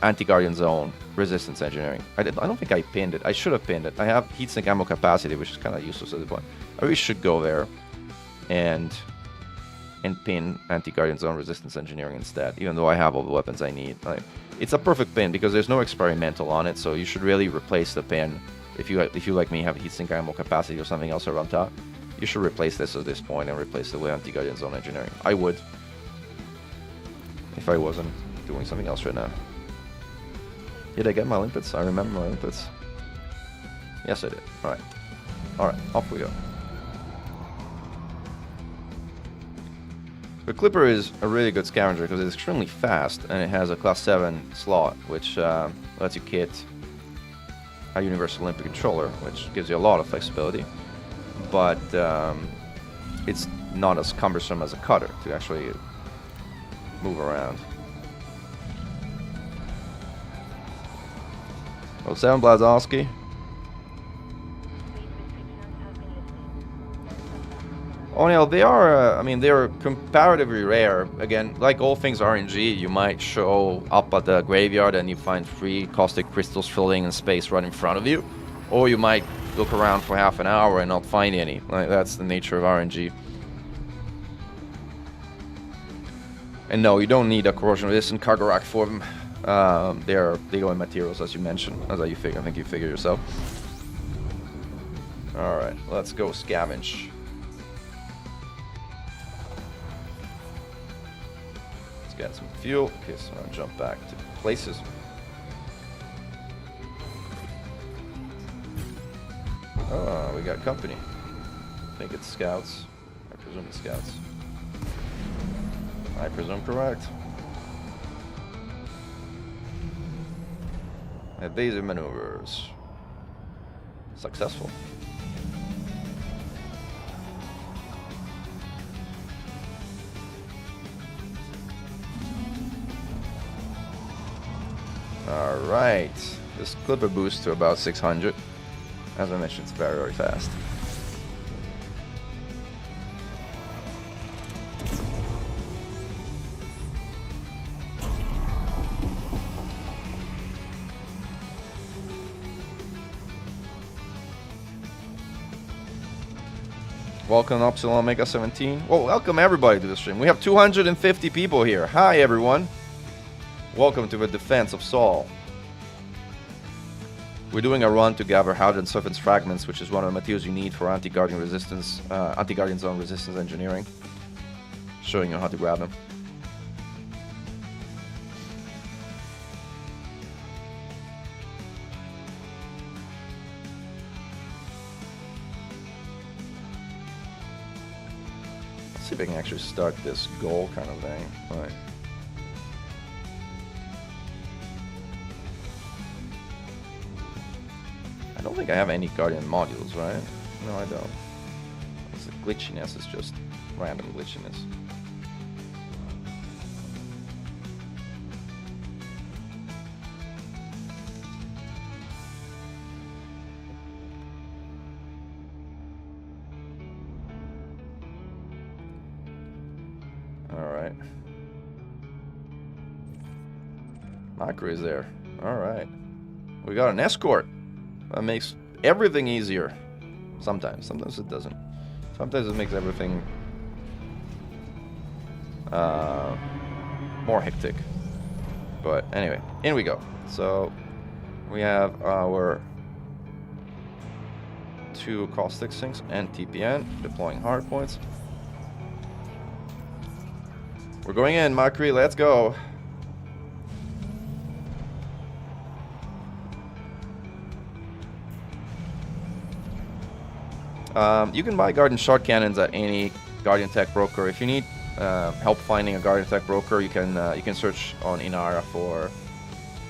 anti-guardian zone resistance engineering. I don't think I pinned it. I should have pinned it. I have heatsink ammo capacity, which is kind of useless at this point. I really should go there and and pin anti-guardian zone resistance engineering instead, even though I have all the weapons I need. Like, it's a perfect pin because there's no experimental on it, so you should really replace the pin. If you like me have heatsink ammo capacity or something else around top, you should replace this at this point and replace it with anti-guardian zone engineering. I would, if I wasn't doing something else right now. Did I get my limpets? I remember my limpets. Yes, I did. Alright. Alright, off we go. The Clipper is a really good scavenger because it's extremely fast and it has a class 7 slot, which lets you kit a Universal Olympic controller, which gives you a lot of flexibility. But it's not as cumbersome as a cutter to actually move around. Well, 7 Blazowski. Oh no, they are, I mean, they're comparatively rare. Again, like all things RNG, you might show up at the graveyard and you find 3 caustic crystals filling in space right in front of you. Or you might look around for half an hour and not find any. Like, that's the nature of RNG. And no, you don't need a corrosion-resistant cargo rack for them. They go in materials, as you mentioned, as I think you figure yourself. Alright, let's go scavenge. Get some fuel. Okay, so I'll jump back to places. Oh, we got company. I think it's scouts. I presume it's scouts. I presume correct. Evasive maneuvers. Successful. Alright, this Clipper boosts to about 600. As I mentioned, it's very, very fast. Welcome Upsilon Omega 17. Well, welcome everybody to the stream. We have 250 people here. Hi everyone. Welcome to the Defense of Sol. We're doing a run to gather Hydrogen Serpent's fragments, which is one of the materials you need for anti-guardian resistance, anti-guardian zone resistance engineering. Showing you how to grab them. Let's see if I can actually start this goal kind of thing. All right. I don't think I have any Guardian modules, right? No, I don't. It's the glitchiness, it's just random glitchiness. Alright. Macri is there. Alright. We got an escort. That makes everything easier. Sometimes it doesn't. Sometimes it makes everything more hectic. But anyway, in we go. So we have our 2 caustic sinks and TPN deploying hard points. We're going in, Macri, let's go. You can buy Guardian shot cannons at any Guardian Tech broker. If you need help finding a Guardian Tech broker, you can search on Inara for,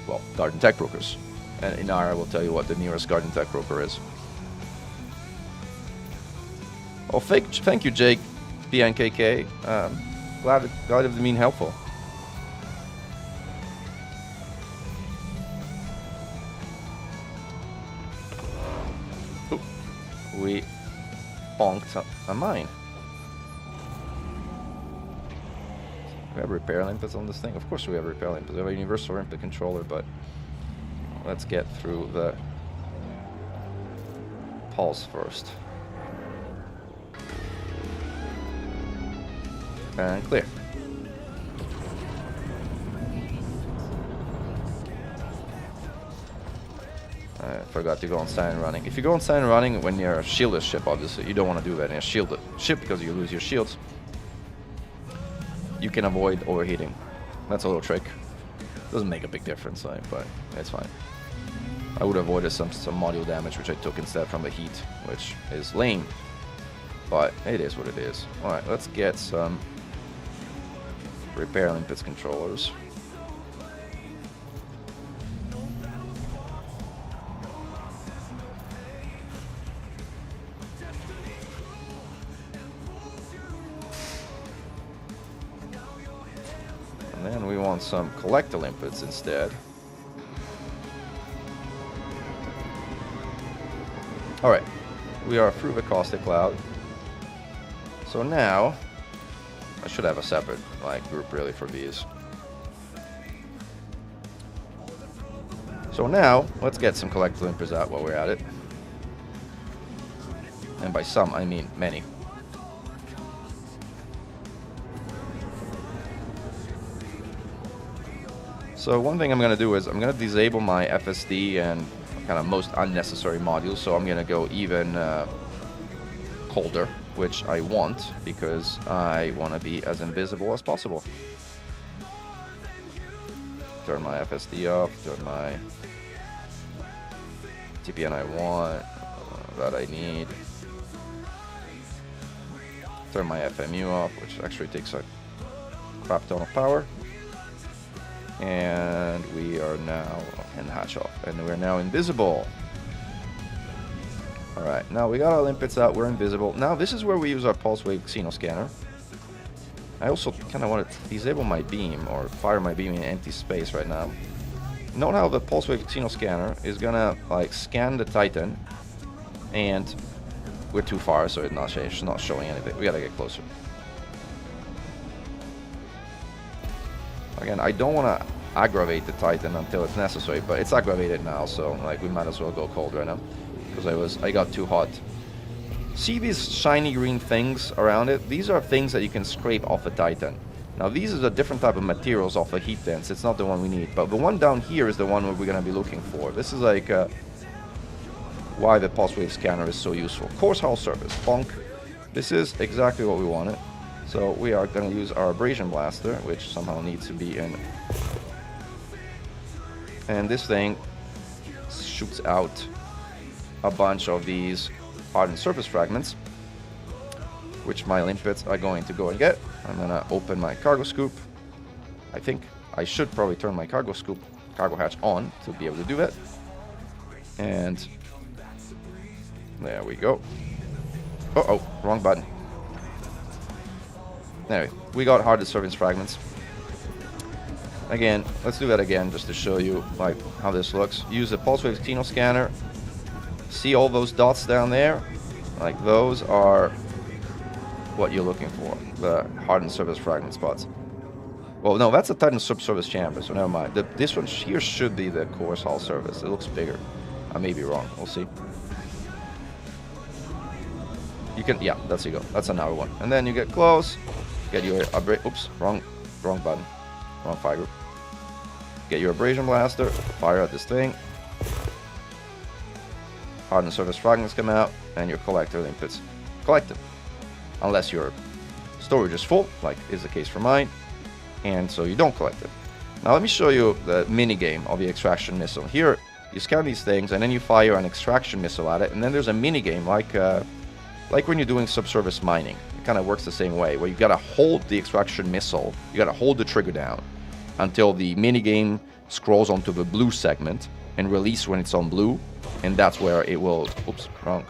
well, Guardian Tech brokers, and Inara will tell you what the nearest Guardian Tech broker is. Well, thank you, Jake, PNKK. Glad to mean helpful. Ooh, we bonked a mine. We have repair limpets on this thing? Of course we have repair limpets. We have a universal limpet controller, but let's get through the pulse first. And clear. I forgot to go on silent running. If you go on silent running when you're a shielded ship, obviously, you don't want to do that in a shielded ship because you lose your shields. You can avoid overheating. That's a little trick. Doesn't make a big difference, but it's fine. I would have avoided some module damage, which I took instead from the heat, which is lame. But it is what it is. Alright, let's get some repair limpets controllers. And then we want some collector limpets instead. Alright, we are through the caustic cloud. So now, I should have a separate group really for these. So now, let's get some collector limpers out while we're at it. And by some, I mean many. So one thing I'm going to do is I'm going to disable my FSD and kind of most unnecessary modules. So I'm going to go even colder, which I want because I want to be as invisible as possible. Turn my FSD off, turn my TPN I want, that I need. Turn my FMU off, which actually takes a crap ton of power. And we are now, and hatch off, and we're now invisible. Alright, now we got our limpets out, we're invisible. Now this is where we use our pulse wave Xeno scanner. I also kind of want to disable my beam, or fire my beam in empty space right now. Note how the pulse wave Xeno scanner is gonna scan the Titan, and we're too far, so it's not showing anything. We gotta get closer. Again, I don't want to aggravate the Titan until it's necessary, but it's aggravated now, so we might as well go cold right now because I got too hot. See these shiny green things around it? These are things that you can scrape off a Titan. Now these are a different type of materials off a heat dense. It's not the one we need, but the one down here is the one we're going to be looking for. This is why the pulse wave scanner is so useful. Course hull surface, bonk. This is exactly what we wanted. So we are going to use our abrasion blaster, which somehow needs to be in. And this thing shoots out a bunch of these hardened surface fragments, which my limpets are going to go and get. I'm going to open my cargo scoop. I think I should probably turn my cargo hatch on to be able to do that. And there we go. Uh-oh, wrong button. Anyway, we got hardened surface fragments. Again, let's do that again just to show you how this looks. Use the pulse wave Xeno scanner. See all those dots down there? Those are what you're looking for, the hardened surface fragment spots. Well, no, that's a Titan subsurface chamber, so never mind. This one here should be the course hull surface. It looks bigger. I may be wrong. We'll see. You can, yeah, that's you go. That's another one. And then you get close. Get your oops, wrong button, wrong fire group. Get your abrasion blaster, fire at this thing. Hardened surface fragments come out, and your collector limpets collect them. Unless your storage is full, like is the case for mine, and so you don't collect it. Now let me show you the mini game of the extraction missile. Here, you scan these things, and then you fire an extraction missile at it, and then there's a mini game like when you're doing subsurface mining. It kind of works the same way, where you gotta hold the extraction missile, you gotta hold the trigger down until the mini game scrolls onto the blue segment and release when it's on blue, and that's where it will. Oops, wrong.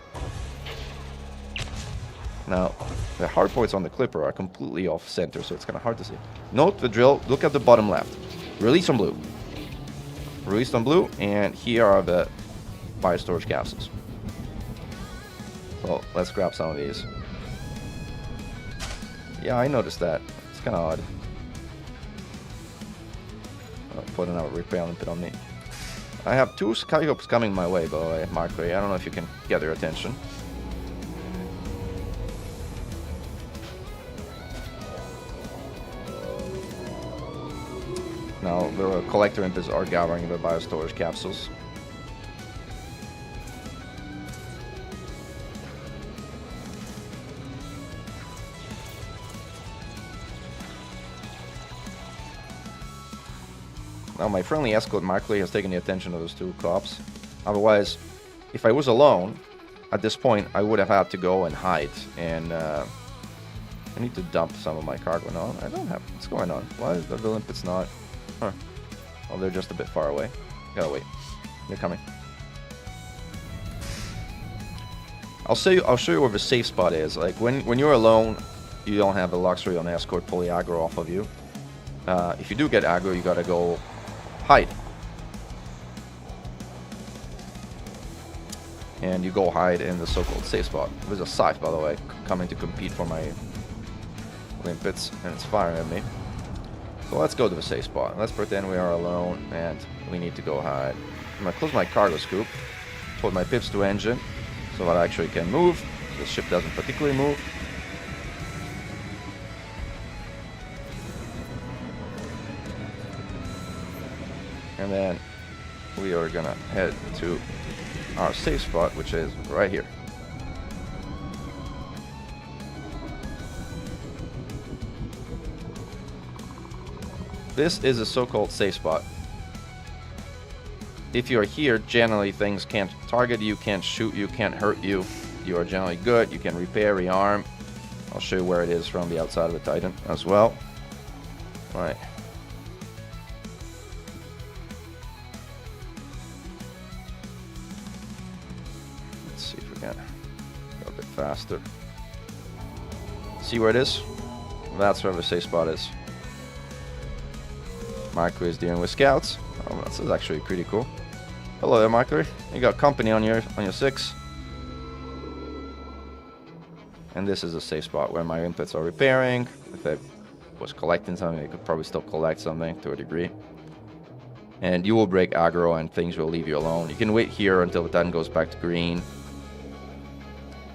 Now, the hard points on the clipper are completely off center, so it's kind of hard to see. Note the drill. Look at the bottom left. Release on blue. Released on blue, and here are the biostorage capsules. So let's grab some of these. Yeah, I noticed that. It's kind of odd. I'll put another repair limpet on me. I have two Skyhopes coming my way, by the way, Mark Ray. I don't know if you can get their attention. Now the collector imps are gathering the biostorage capsules. Now my friendly escort Markley has taken the attention of those two cops. Otherwise, if I was alone, at this point I would have had to go and hide. And I need to dump some of my cargo. No, I don't have. What's going on? Why is the limpets not? Huh. Oh, they're just a bit far away. Gotta wait. They're coming. I'll show you where the safe spot is. Like when you're alone, you don't have the luxury on the escort pull the aggro off of you. If you do get aggro, you gotta go hide. And you go hide in the so-called safe spot. There's a scythe, by the way, coming to compete for my limpets, and it's firing at me. So let's go to the safe spot. Let's pretend we are alone, and we need to go hide. I'm gonna close my cargo scoop, put my pips to engine, so that I actually can move. The ship doesn't particularly move. And then we are gonna head to our safe spot, which is right here. This is a so-called safe spot. If you're here, generally things can't target you, can't shoot you, can't hurt you. You are generally good. You can repair, rearm. I'll show you where it is from the outside of the Titan as well. All right. Let's see if we can go a bit faster. See where it is? That's where the safe spot is. Marker is dealing with scouts. Oh, this is actually pretty cool. Hello there, Marker. You got company on your 6. And this is a safe spot where my inputs are repairing. If I was collecting something, they could probably still collect something to a degree. And you will break aggro and things will leave you alone. You can wait here until the Titan goes back to green.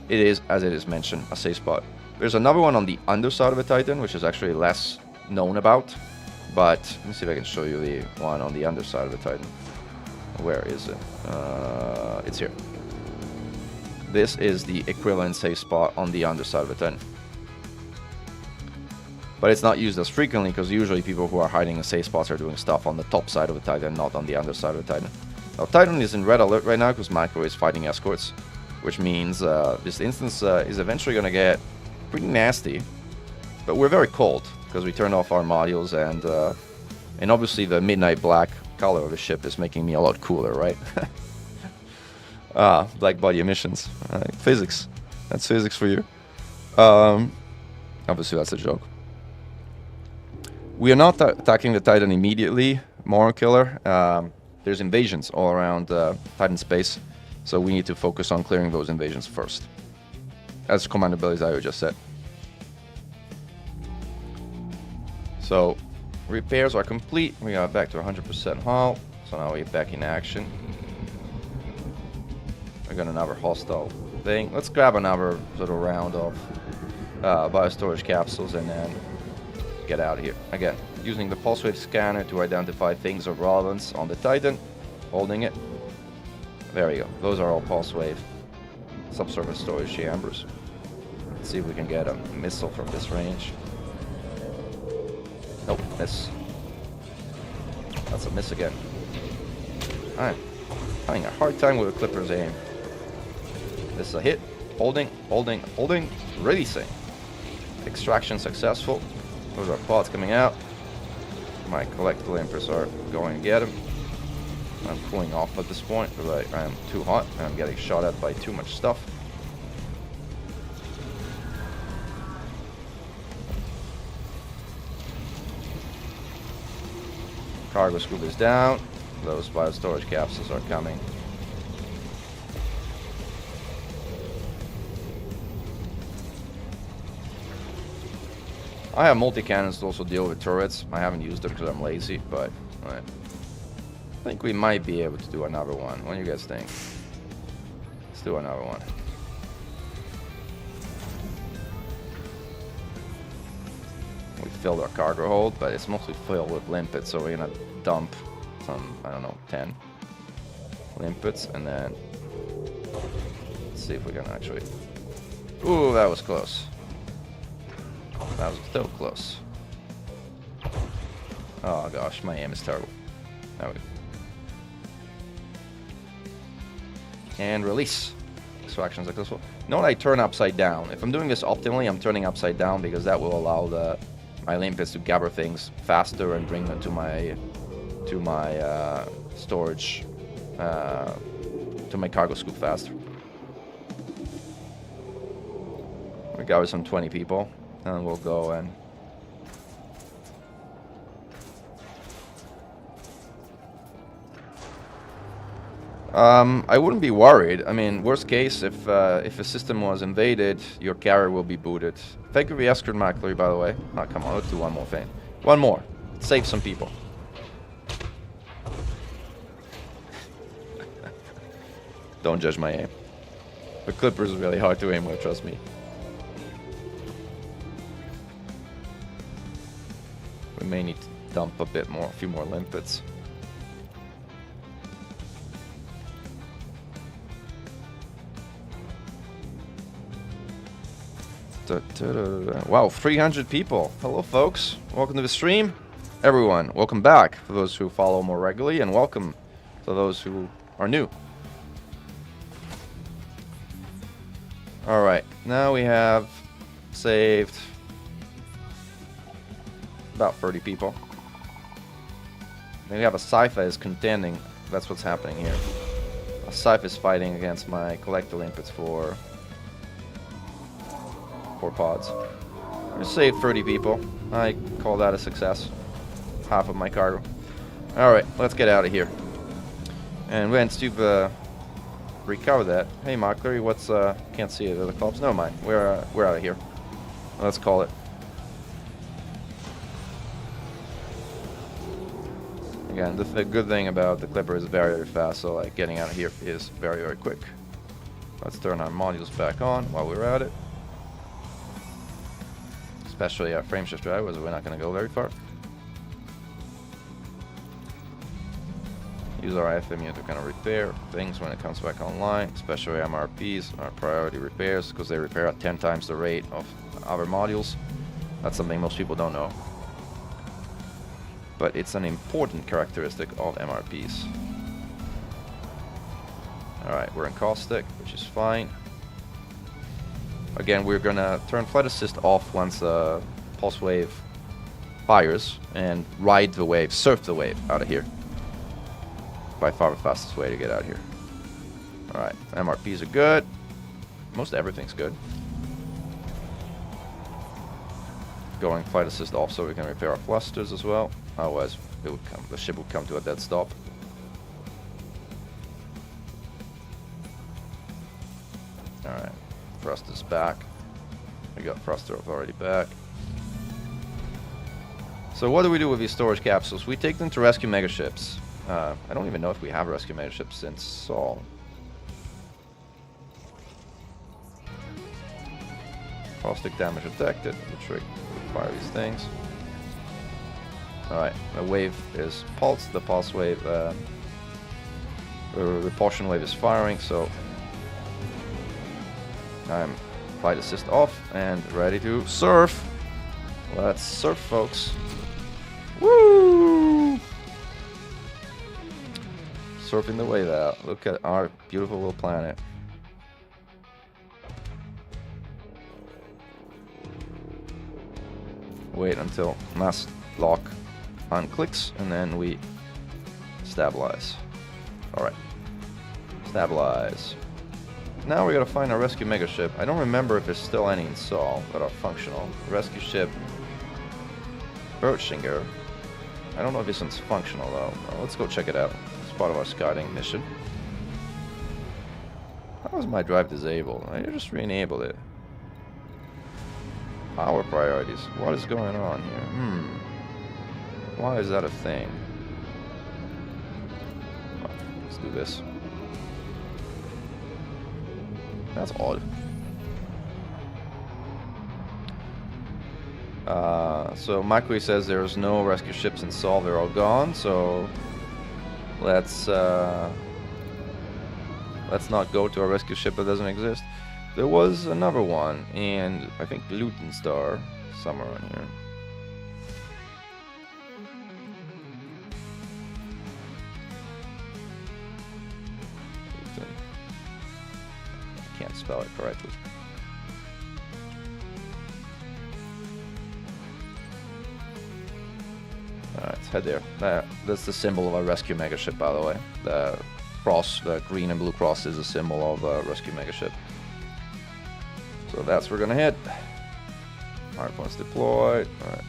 It is, as it is mentioned, a safe spot. There's another one on the underside of the Titan, which is actually less known about. But let me see if I can show you the one on the underside of the Titan. Where is it? It's here. This is the equivalent safe spot on the underside of the Titan. But it's not used as frequently because usually people who are hiding in safe spots are doing stuff on the top side of the Titan, not on the underside of the Titan. Now Titan is in red alert right now because Micro is fighting escorts, which means this instance is eventually going to get pretty nasty. But we're very cold because we turned off our modules, and obviously the midnight black color of the ship is making me a lot cooler, right? Black body emissions, physics. That's physics for you. Obviously that's a joke. We are not attacking the Titan immediately, Moron Killer. There's invasions all around Titan space, so we need to focus on clearing those invasions first, as Commander Belisario just said. So, repairs are complete. We are back to 100% hull. So now we're back in action. We got another hostile thing. Let's grab another sort of round of biostorage capsules and then get out of here. Again, using the pulse wave scanner to identify things of relevance on the Titan. Holding it. There we go. Those are all pulse wave subsurface storage chambers. Let's see if we can get a missile from this range. Nope, miss. That's a miss again. I'm having a hard time with the Clipper's aim. This is a hit. Holding, holding, holding. Releasing. Extraction successful. Those are pods coming out. My collectible impers are going to get them. I'm cooling off at this point because I am too hot and I'm getting shot at by too much stuff. Cargo scoop is down. Those biostorage capsules are coming. I have multi-cannons to also deal with turrets. I haven't used them because I'm lazy, but I think we might be able to do another one. What do you guys think? Let's do another one. We filled our cargo hold, but it's mostly filled with limpets, so we're gonna dump some, I don't know, 10 limpets, and then let's see if we can actually... Ooh, that was close. That was still close. Oh gosh, my aim is terrible. There we go. And release. Extraction successful. Note I turn upside down. If I'm doing this optimally, I'm turning upside down because that will allow my limpets to gather things faster and bring them to my storage, to my cargo scoop faster. We gather some 20 people, and we'll go and I wouldn't be worried. I mean, worst case, if a system was invaded, your carrier will be booted. Thank you for the escort, Maclery, by the way. Oh, come on, let's do one more thing. One more. Save some people. Don't judge my aim. The Clipper is really hard to aim with, trust me. We may need to dump a bit more, a few more limpets. Wow, 300 people. Hello, folks. Welcome to the stream. Everyone, welcome back for those who follow more regularly, and welcome to those who are new. Alright, now we have saved about 30 people. Then we have a Scythe is contending. That's what's happening here. A Scythe is fighting against my collector limpets for pods. I saved 30 people. I call that a success. Half of my cargo. Alright, let's get out of here. And once you've recovered that, hey Maclery, what's can't see it, are the clubs? Never mind. We're out of here. Let's call it. Again, the good thing about the Clipper is very, very fast, so like getting out of here is very, very quick. Let's turn our modules back on while we're at it. Especially our frame shift drivers, we're not going to go very far. Use our FMU to kind of repair things when it comes back online, especially MRPs, our priority repairs, because they repair at 10 times the rate of other modules. That's something most people don't know. But it's an important characteristic of MRPs. Alright, we're in caustic, which is fine. Again, we're gonna turn flight assist off once the pulse wave fires and ride the wave, surf the wave out of here. By far the fastest way to get out of here. Alright, MRPs are good. Most everything's good. Going flight assist off so we can repair our thrusters as well. Otherwise, the ship would come to a dead stop. Alright. Thrusters back. We got thruster already back. So what do we do with these storage capsules? We take them to rescue megaships. I don't even know if we have rescue megaships since Saul. Caustic damage detected, which require these things. Alright, the wave is pulsed, the pulse wave, the repulsion wave is firing, so I'm flight assist off and ready to surf. Let's surf, folks. Woo! Surfing the wave out. Look at our beautiful little planet. Wait until mass lock unclicks and then we stabilize. Alright. Stabilize. Now we gotta find our rescue megaship. I don't remember if there's still any in Saul that are functional. Rescue ship Bertschinger. I don't know if this one's functional though. Let's go check it out. It's part of our scouting mission. How was my drive disabled? I just re-enabled it. Power priorities. What is going on here? Why is that a thing? Oh, let's do this. That's odd. So Makui says there's no rescue ships in Sol, they're all gone, so let's not go to a rescue ship that doesn't exist. There was another one, and I think Luton Star, somewhere on here. Luton. I can't spell it correctly. Alright, let's head there. That's the symbol of a rescue megaship, by the way. The cross, the green and blue cross, is a symbol of a rescue megaship. So that's where we're gonna hit. Hard points deployed. Alright.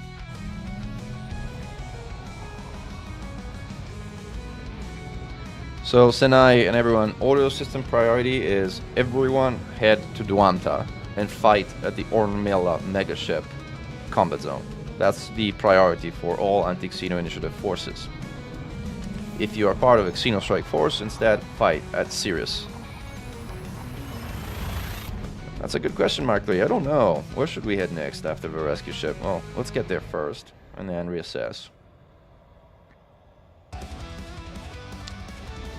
So Senai and everyone, audio system priority is everyone head to Duanta and fight at the Ornmilla megaship combat zone. That's the priority for all anti-Xeno initiative forces. If you are part of a Xeno strike force, instead fight at Sirius. That's a good question, Mark 3. I don't know. Where should we head next after the rescue ship? Well, let's get there first and then reassess.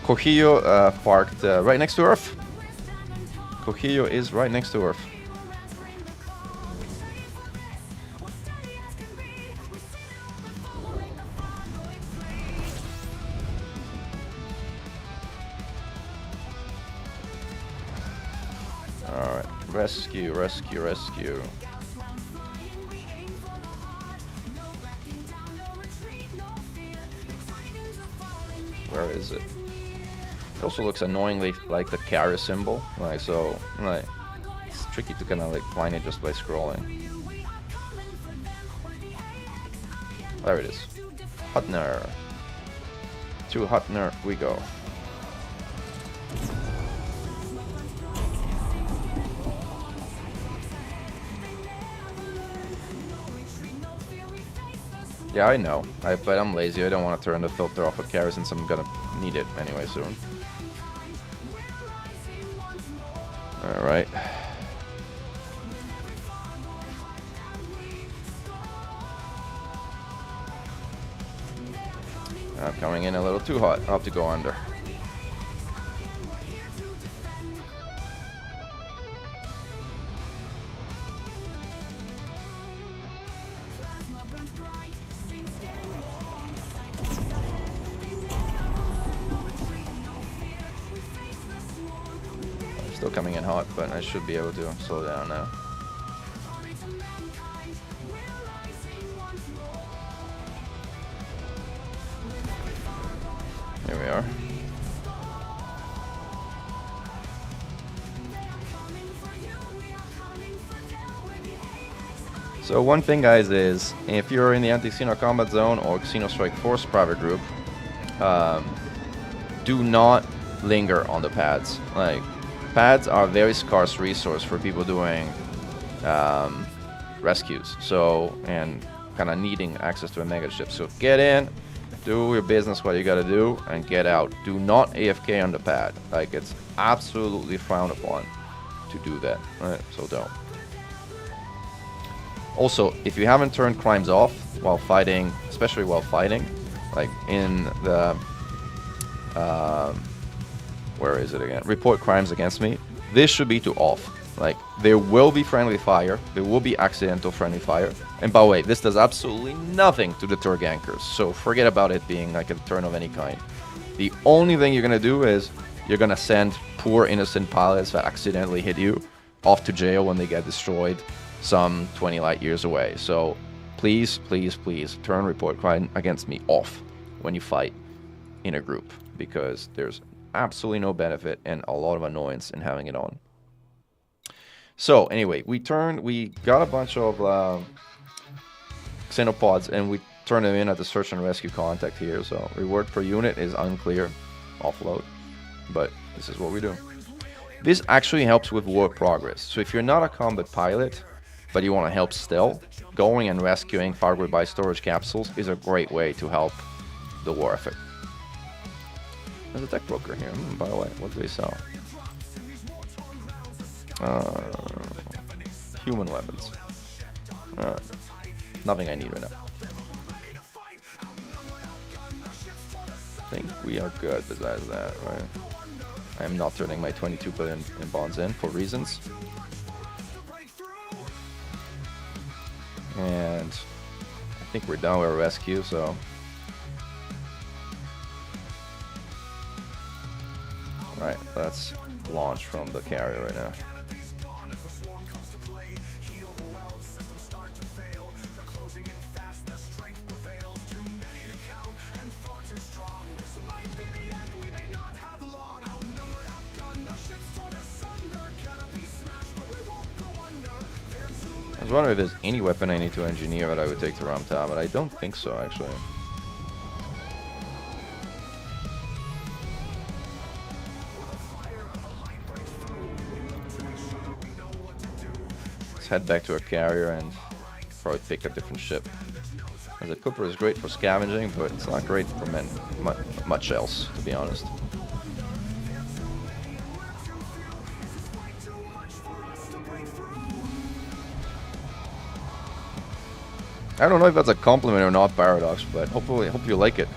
Cojillo parked right next to Earth. Cojillo is right next to Earth. Alright, rescue. Where is it? It also looks annoyingly like the carrier symbol. Like, so, like, it's tricky to kind of like find it just by scrolling. There it is. Hutner. To Hutner we go. Yeah, I know. But I'm lazy. I don't want to turn the filter off of carrier since I'm gonna need it anyway soon. Alright. I'm coming in a little too hot. I'll have to go under. Still coming in hot, but I should be able to slow down now. Here we are. So one thing, guys, is if you're in the anti-Xeno combat zone or Xeno Strike Force private group, do not linger on the pads. Like, pads are a very scarce resource for people doing rescues. So, and kind of needing access to a mega ship. So get in, do your business, what you gotta do, and get out. Do not AFK on the pad. Like, it's absolutely frowned upon to do that. Right? So don't. Also, if you haven't turned crimes off while fighting, especially while fighting, like in the where is it again? Report crimes against me. This should be to off. Like, there will be friendly fire. There will be accidental friendly fire. And by the way, this does absolutely nothing to deter gankers. So forget about it being like a turn of any kind. The only thing you're going to do is you're going to send poor innocent pilots that accidentally hit you off to jail when they get destroyed some 20 light years away. So please, please, please turn report crime against me off when you fight in a group, because there's absolutely no benefit and a lot of annoyance in having it on. So anyway, we got a bunch of xenopods and we turned them in at the search and rescue contact here. So reward per unit is unclear, offload, but this is what we do. This actually helps with war progress. So if you're not a combat pilot, but you want to help still, going and rescuing far goodbye storage capsules is a great way to help the war effort. There's a tech broker here. By the way, what do they sell? Human weapons. Nothing I need right now. I think we are good besides that, right? I am not turning my 22 billion in bonds in for reasons. And I think we're done with our rescue, so... Alright, let's launch from the carrier right now. I was wondering if there's any weapon I need to engineer that I would take to Ramta, but I don't think so, actually. Let's head back to our carrier and probably pick a different ship. The Cooper is great for scavenging, but it's not great for much else, to be honest. I don't know if that's a compliment or not, Paradox, but hopefully, hope you like it.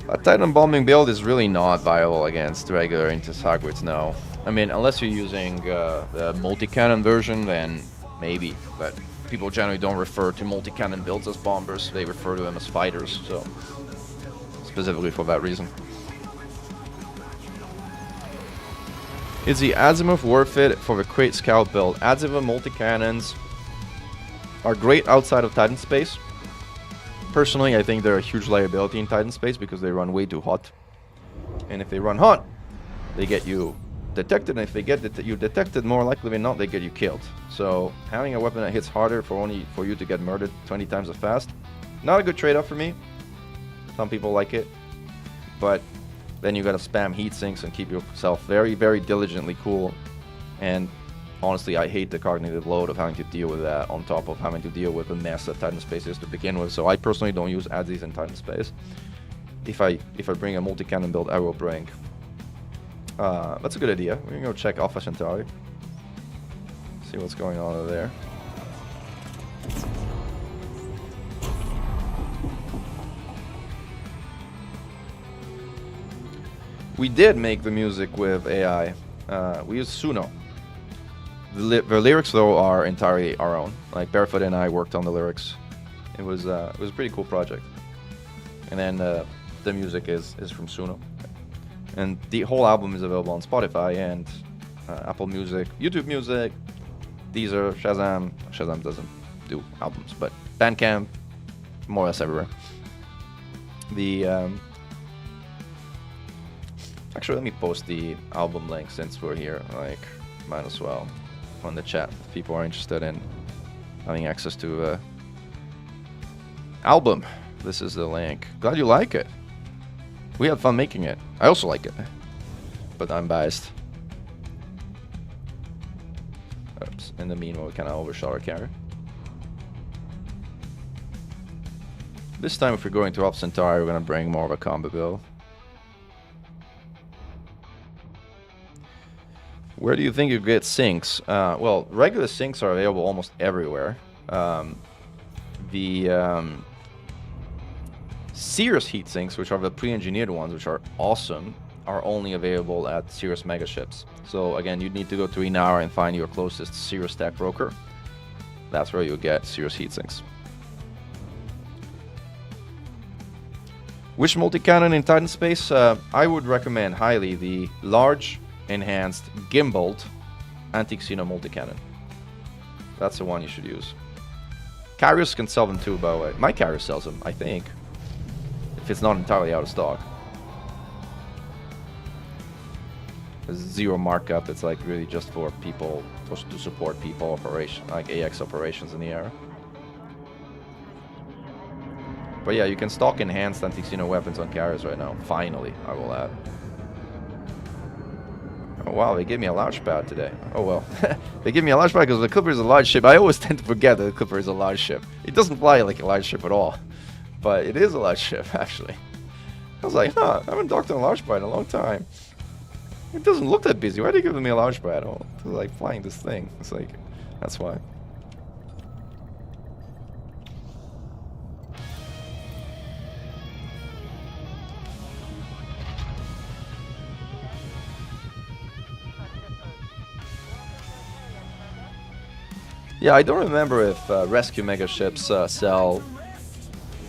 A Titan bombing build is really not viable against regular Intisagwits now. I mean, unless you're using the multi-cannon version, then maybe. But people generally don't refer to multi-cannon builds as bombers; they refer to them as fighters. So, specifically for that reason. Is the Azimuth worth it for the Crate Scout build? Azimuth multi-cannons are great outside of Titan space. Personally, I think they're a huge liability in Titan space because they run way too hot. And if they run hot, they get you detected, and if they get you detected, more likely than not, they get you killed. So having a weapon that hits harder for you to get murdered 20 times as fast, not a good trade-off for me. Some people like it, but then you gotta spam heat sinks and keep yourself very, very diligently cool. And honestly, I hate the cognitive load of having to deal with that on top of having to deal with the mess that Titan space is to begin with. So I personally don't use Adzis in Titan space. If I bring a multi-cannon build, I will bring. That's a good idea. We're gonna go check Alpha Centauri. See what's going on over there. We did make the music with AI. We used Suno. The lyrics, though, are entirely our own. Like, Barefoot and I worked on the lyrics. It was a pretty cool project. And then the music is from Suno. And the whole album is available on Spotify and Apple Music, YouTube Music, Deezer, Shazam. Shazam doesn't do albums, but Bandcamp, more or less everywhere. Actually, let me post the album link since we're here. Like, might as well on the chat if people are interested in having access to album. This is the link. Glad you like it. We had fun making it. I also like it, but I'm biased. Oops. In the meanwhile, we kind of overshot our carrier. This time, if we're going to Alpha Centauri, we're gonna bring more of a combo build. Where do you think you get sinks? Well, regular sinks are available almost everywhere. Cirrus heat sinks, which are the pre-engineered ones, which are awesome, are only available at Cirrus megaships. So again, you'd need to go to Inara and find your closest Cirrus stack broker. That's where you'll get Cirrus heat sinks. Which multi-cannon in Titan space? I would recommend highly the large enhanced gimbaled anti-xeno multi-cannon. That's the one you should use. Carriers can sell them too, by the way. My carrier sells them, I think, if it's not entirely out of stock. There's zero markup. It's like really just for people, to support people operation, like AX operations in the air. But yeah, you can stock enhanced anti-xeno weapons on carriers right now. Finally, I will add. Oh wow, they gave me a launch pad today. Oh well. They give me a launch pad because the Clipper is a large ship. I always tend to forget that the Clipper is a large ship. It doesn't fly like a large ship at all. But it is a large ship, actually. I was like, huh, I haven't docked on a launch pad in a long time. It doesn't look that busy. Why are they giving me a large battle? They're like flying this thing. It's like, that's why. Yeah, I don't remember if rescue mega ships sell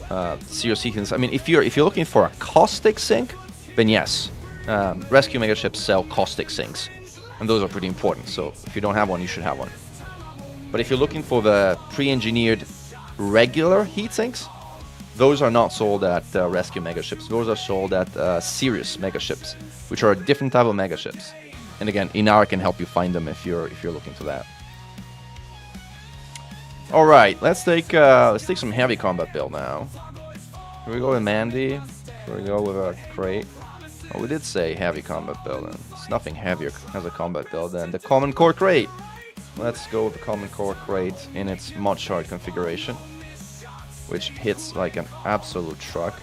COC things. I mean, if you're looking for a caustic sink, then yes, rescue mega ships sell caustic sinks, and those are pretty important. So if you don't have one, you should have one. But if you're looking for the pre-engineered regular heat sinks, those are not sold at rescue mega ships. Those are sold at serious mega ships, which are a different type of mega ships. And again, Inara can help you find them if you're looking for that. All right, let's take some heavy combat build now. Here we go with Mandy. Here we go with a crate. Oh, we did say heavy combat build, and it's nothing heavier as a combat build than the common core crate. Let's go with the common core crate in its mod shard configuration, which hits like an absolute truck.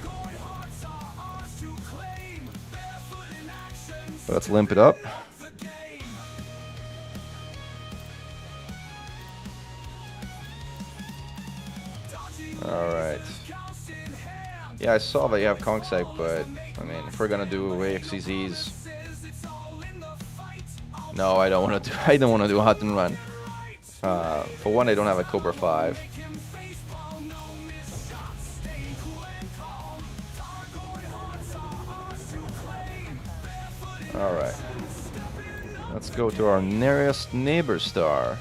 Let's limp it up. Alright. Yeah, I saw that you have Kongsec, but I mean, if we're gonna do AXCZs, no, I don't want to do. I don't want to do hut and run. For one, I don't have a Cobra 5. All right. Let's go to our nearest neighbor star,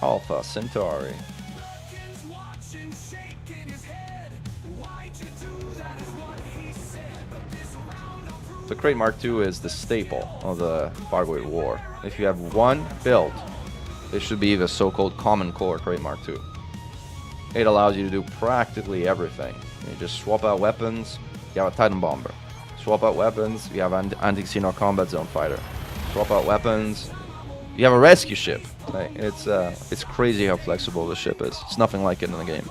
Alpha Centauri. The Crate Mark II is the staple of the Fargoid War. If you have one build, it should be the so-called Common Core Crate Mark II. It allows you to do practically everything. You just swap out weapons, you have a Titan Bomber. Swap out weapons, you have an Anti-Xenon Combat Zone Fighter. Swap out weapons, you have a rescue ship. Like, it's crazy how flexible the ship is. It's nothing like it in the game.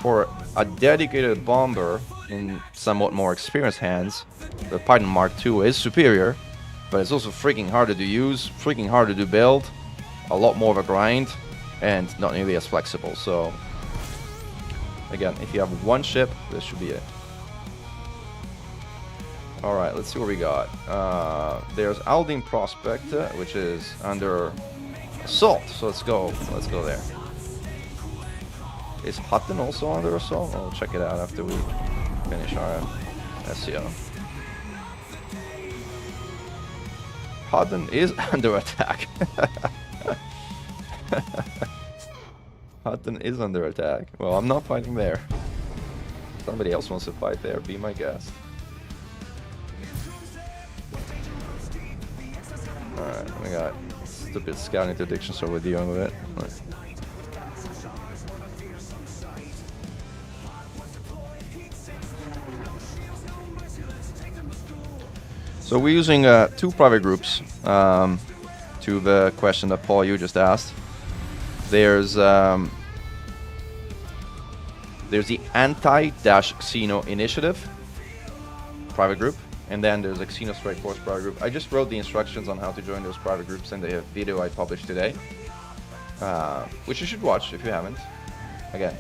For a dedicated bomber in somewhat more experienced hands, the Titan Mark II is superior, but it's also freaking hard to use, freaking hard to build, a lot more of a grind, and not nearly as flexible. So, again, if you have one ship, this should be it. Alright, let's see what we got. There's Aldine Prospect, which is under assault, so let's go there. Is Hutton also under assault? I'll check it out after we finish our SEO. Hutton is under attack. Hutton is under attack. Well, I'm not fighting there. Somebody else wants to fight there, be my guest. Alright, we got stupid scout interdiction, so we're dealing with it. So we're using 2 private groups to the question that Paul, you just asked. There's the Anti-Xeno Initiative private group, and then there's a Xeno Strike Force private group. I just wrote the instructions on how to join those private groups in the video I published today, which you should watch if you haven't. Again,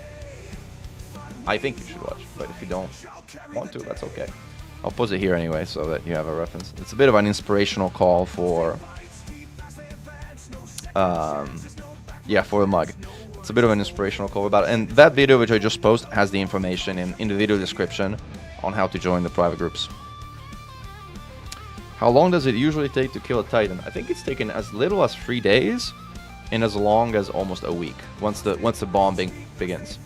I think you should watch, but if you don't want to, that's okay. I'll pause it here anyway so that you have a reference. It's a bit of an inspirational call for, for the mug. It's a bit of an inspirational call about it. And that video which I just posted has the information in the video description on how to join the private groups. How long does it usually take to kill a Titan? I think it's taken as little as 3 days and as long as almost a week once the bombing begins.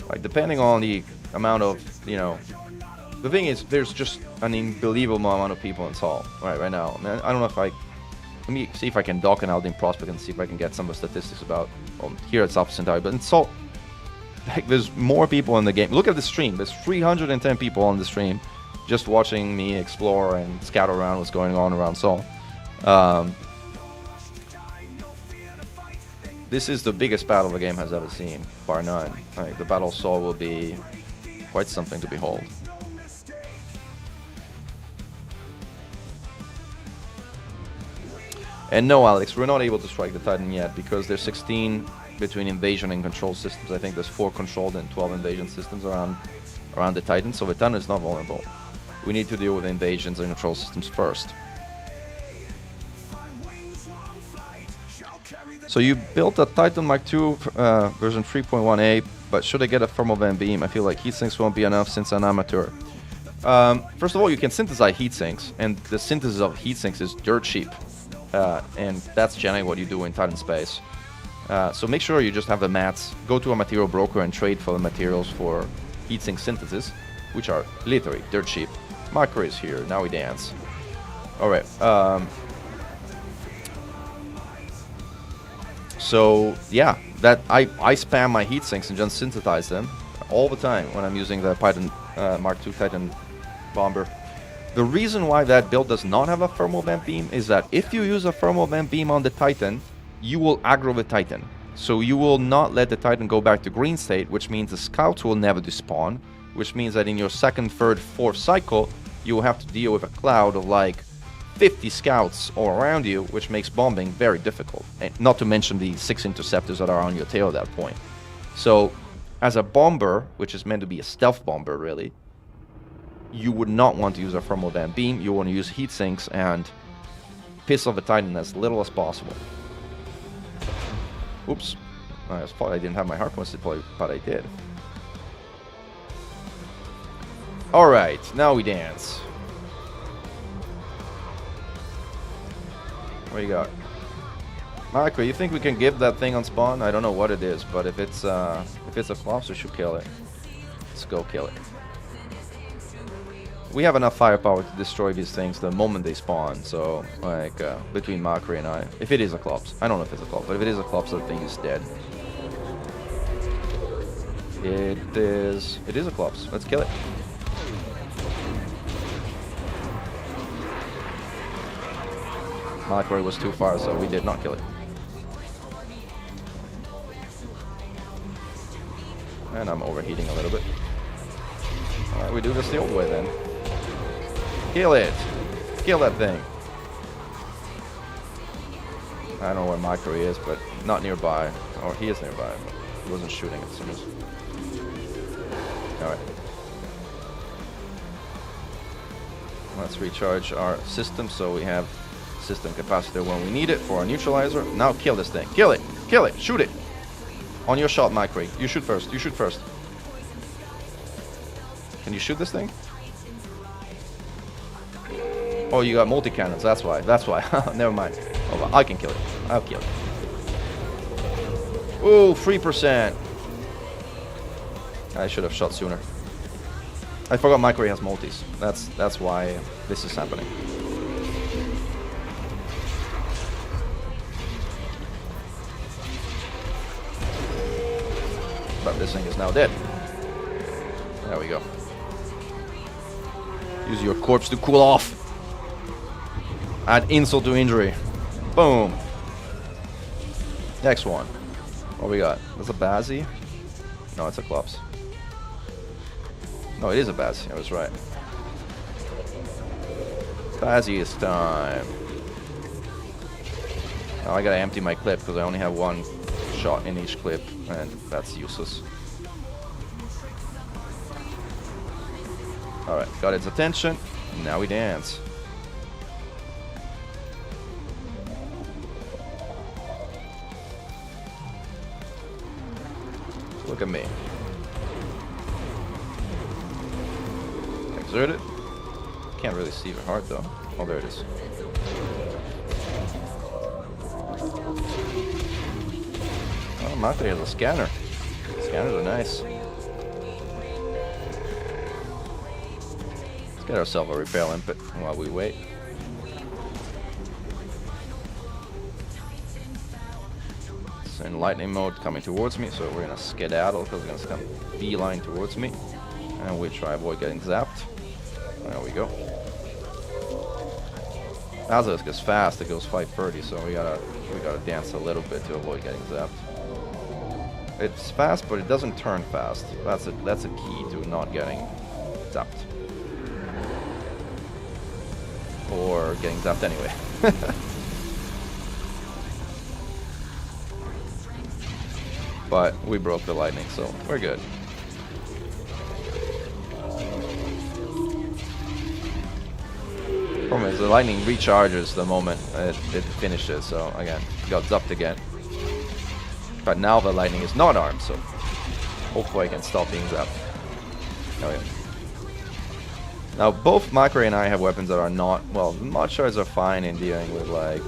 Like, depending on the amount of, the thing is, there's just an unbelievable amount of people in Sol right now. Man, I don't know if let me see if I can dock an Aldine Prospect and see if I can get some of the statistics about, here at Alpha Centauri, but in Sol, like, there's more people in the game. Look at the stream, there's 310 people on the stream just watching me explore and scout around what's going on around Sol. This is the biggest battle the game has ever seen, bar none. Like, the Battle of Sol will be quite something to behold. And no, Alex, we're not able to strike the Titan yet because there's 16 between invasion and control systems. I think there's 4 controlled and 12 invasion systems around the Titan, so the Titan is not vulnerable. We need to deal with invasions and control systems first. So you built a Titan Mark II version 3.1a, but should I get a thermal van beam? I feel like heatsinks won't be enough since I'm amateur. First of all, you can synthesize heatsinks, and the synthesis of heatsinks is dirt cheap. And that's generally what you do in Titan space. So make sure you just have the mats, go to a material broker and trade for the materials for heatsink synthesis, which are literally dirt cheap. Marker is here, now we dance. Alright, so yeah, that I spam my heatsinks and just synthesize them all the time when I'm using the Titan Mark II Titan bomber. The reason why that build does not have a thermal vent beam is that if you use a thermal vent beam on the Titan, you will aggro the Titan. So you will not let the Titan go back to green state, which means the scouts will never despawn, which means that in your second, third, fourth cycle, you will have to deal with a cloud of like 50 scouts all around you, which makes bombing very difficult. And not to mention the 6 interceptors that are on your tail at that point. So as a bomber, which is meant to be a stealth bomber really, you would not want to use a thermal van beam. You want to use heat sinks and piss off the Titan as little as possible. Oops. I thought I didn't have my Harpoon deployed, but I did. Alright, now we dance. What do you got? Marco, you think we can give that thing on spawn? I don't know what it is, but if it's a Klops, we should kill it. Let's go kill it. We have enough firepower to destroy these things the moment they spawn, so, like, between Makri and I. If it is a Klops. I don't know if it's a Klops, but if it is a Klops, the thing is dead. It is a Klops. Let's kill it. Makri was too far, so we did not kill it. And I'm overheating a little bit. Alright, we do this the old way then. Kill it! Kill that thing! I don't know where Makri is, but not nearby. Or he is nearby, but he wasn't shooting as soon as. Alright. Let's recharge our system so we have system capacitor when we need it for our neutralizer. Now kill this thing. Kill it! Kill it! Shoot it! On your shot, Makri. You shoot first. You shoot first. Can you shoot this thing? Oh, you got multi-cannons. That's why. That's why. Never mind. Oh, well, I can kill it. I'll kill it. Ooh, 3%. I should have shot sooner. I forgot Makri has multis. That's why this is happening. But this thing is now dead. There we go. Use your corpse to cool off. Add insult to injury. Boom. Next one. What we got? That's a Bazzi? No, it's a Klops. No, it is a Bazzi. I was right. Bazzi is time. Now I gotta empty my clip because I only have one shot in each clip, and that's useless. Alright, got its attention. Now we dance. Look at me. Exert it. Can't really see the heart though. Oh, there it is. Oh, Makri has a scanner. Scanners are nice. Let's get ourselves a repel input while we wait. It's in lightning mode coming towards me, so we're gonna skedaddle because it's gonna come beeline towards me. And we try avoid getting zapped. There we go. As it gets fast, it goes 530, so we gotta dance a little bit to avoid getting zapped. It's fast, but it doesn't turn fast. That's a key to not getting zapped. Or getting zapped anyway. but we broke the lightning, so we're good. Problem is, the lightning recharges the moment it finishes, so again, got zapped again. But now the lightning is not armed, so hopefully I can stop being zapped. Oh yeah. Now both Macri and I have weapons that are not, well, the mod shards are fine in dealing with like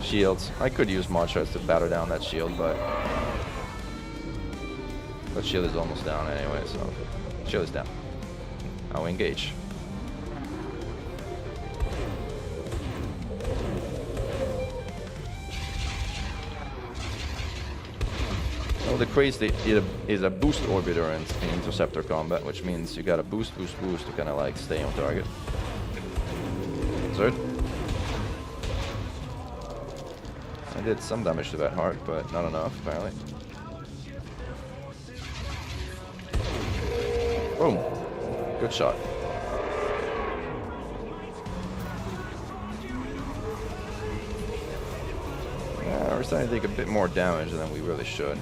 shields. I could use mod shards to batter down that shield, but that shield is almost down anyway, so shield is down. Now we engage. Well, the craze is a boost orbiter in interceptor combat, which means you gotta boost to kind of like stay on target. Zerd. I did some damage to that heart, but not enough apparently. Boom. Good shot. Yeah, we're starting to take a bit more damage than we really should.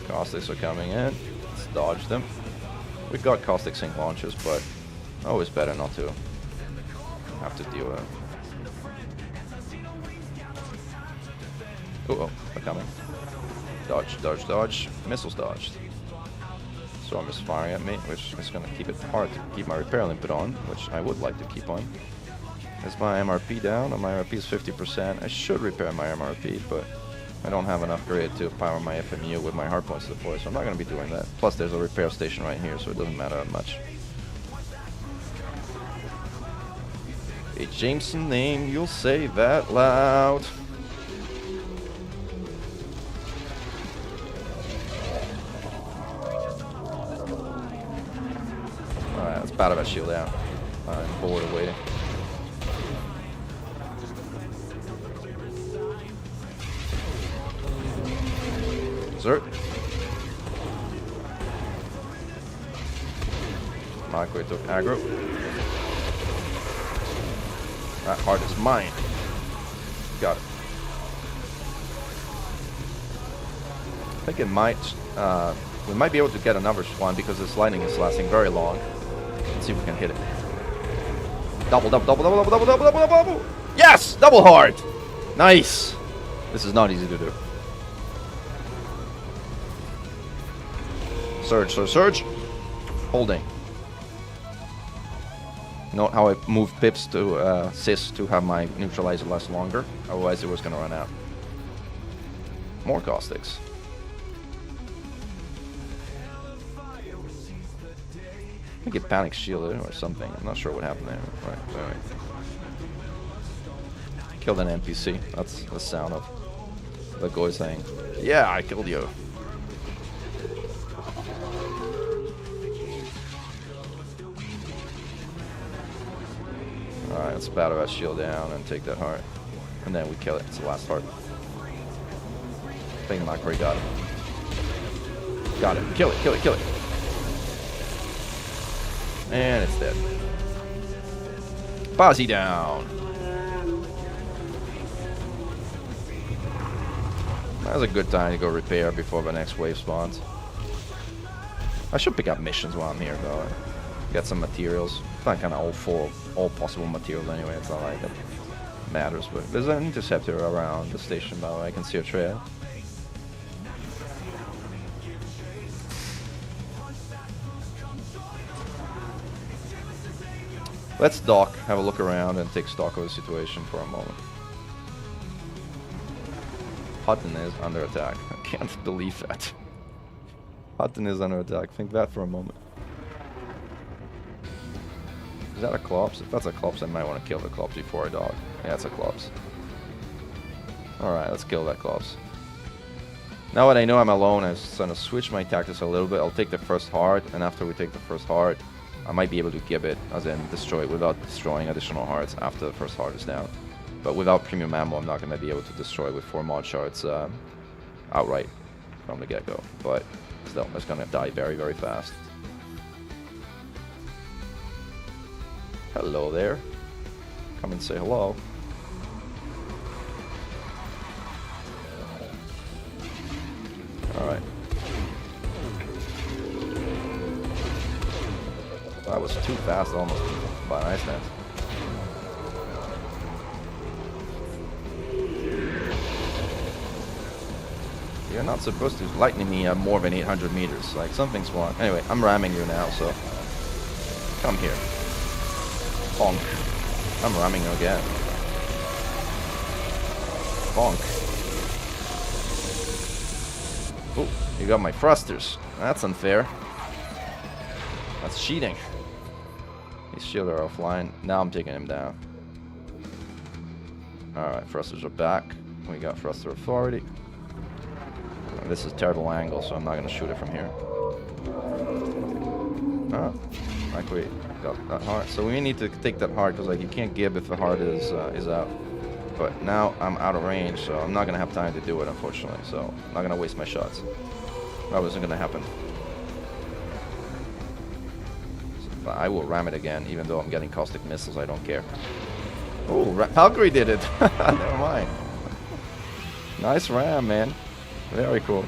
Caustics are coming in. Let's dodge them. We've got caustic sink launches, but always better not to have to deal with them. Oh, they're coming. Dodge, dodge, dodge. Missiles dodged. Storm is firing at me, which is going to keep it hard to keep my repair limpet on, which I would like to keep on. Is my MRP down? My MRP is 50%. I should repair my MRP, but I don't have enough grid to power my FMU with my hard points deployed, so I'm not going to be doing that. Plus, there's a repair station right here, so it doesn't matter that much. A Jameson name, you'll say that loud. Alright, let's batter that shield out. I'm bored of waiting. Zert. Macri took aggro. That heart is mine. Got it. I think it might, we might be able to get another one because this lightning is lasting very long. Let's see if we can hit it. Double, double, double, double, double, double, double, double, double. Yes! Double heart! Nice! This is not easy to do. Surge, surge, surge. Holding. Note how I moved pips to Sys to have my neutralizer last longer. Otherwise it was going to run out. More caustics. I think it panic shielded or something. I'm not sure what happened there. Right, anyway. Killed an NPC. That's the sound of the guy saying, "Yeah, I killed you." Alright, let's batter that shield down and take that heart. And then we kill it. It's the last heart. I think Macri got it. Got it. Kill it, kill it, kill it. And it's dead. Bozzy down. That's a good time to go repair before the next wave spawns. I should pick up missions while I'm here though. Get some materials. Not kind of all for all possible materials anyway. It's not like it matters. But there's an interceptor around the station by the way. I can see a trail. Let's dock, have a look around, and take stock of the situation for a moment. Hutton is under attack. I can't believe that. Hutton is under attack. Think that for a moment. Is that a Klops? If that's a Klops, I might want to kill the Klops before I dock. Yeah, it's a Klops. Alright, let's kill that Klops. Now that I know I'm alone, I'm going to switch my tactics a little bit. I'll take the first heart, and after we take the first heart, I might be able to give it, as in destroy it without destroying additional hearts after the first heart is down. But without premium ammo, I'm not going to be able to destroy with 4 mod shards outright from the get-go. But still, it's going to die very, very fast. Hello there. Come and say hello. That was too fast almost by an ice dance. You're not supposed to lightning me at more than 800 meters. Like, something's wrong. Anyway, I'm ramming you now, so come here. Bonk. I'm ramming you again. Bonk. Oh, you got my thrusters. That's unfair. That's cheating. These shields are offline. Now I'm taking him down. Alright, thrusters are back. We got thruster authority. This is terrible angle, so I'm not going to shoot it from here. Oh, like we got that heart. So we need to take that heart, because like you can't give if the heart is out. But now I'm out of range, so I'm not going to have time to do it, unfortunately. So I'm not going to waste my shots. That wasn't going to happen. But I will ram it again, even though I'm getting caustic missiles. I don't care. Oh, Valkyrie did it. Never mind. Nice ram, man. Very cool.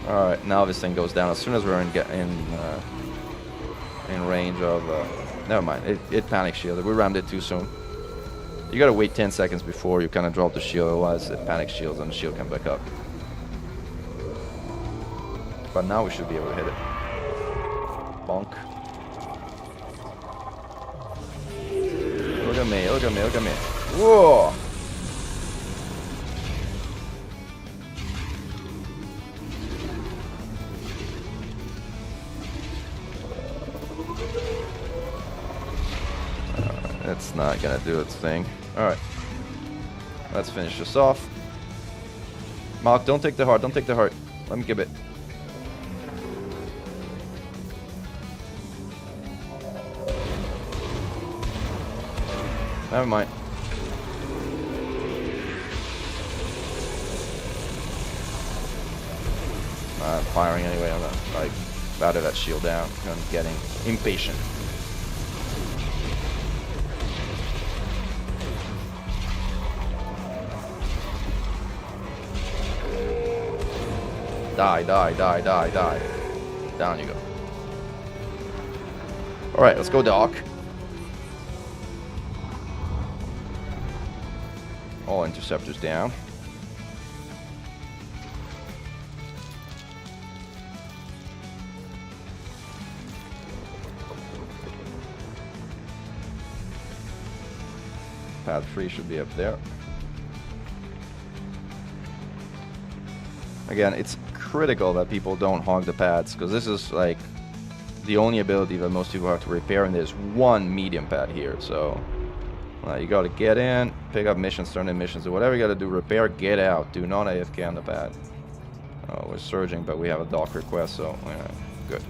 All right, now this thing goes down as soon as we're in range of. Never mind. It panic shielded. We rammed it too soon. You gotta wait 10 seconds before you kind of drop the shield, otherwise it panic shields and the shield can back up. But now we should be able to hit it. Bonk. Look at me! Look at me! Look at me! Whoa! It's not gonna do its thing. Alright. Let's finish this off. Mark, don't take the heart, don't take the heart. Let me give it. Never mind. I'm firing anyway. I'm gonna like batter that shield down. I'm getting impatient. Die, die, die, die, die. Down you go. Alright, let's go, Doc. All interceptors down. Pad 3 should be up there. Again, it's critical that people don't hog the pads, because this is like the only ability that most people have to repair, and there's one medium pad here, so you gotta get in, pick up missions, turn in missions, or whatever you gotta do, repair, get out, do not AFK on the pad. Oh, we're surging, but we have a dock request, so yeah, good.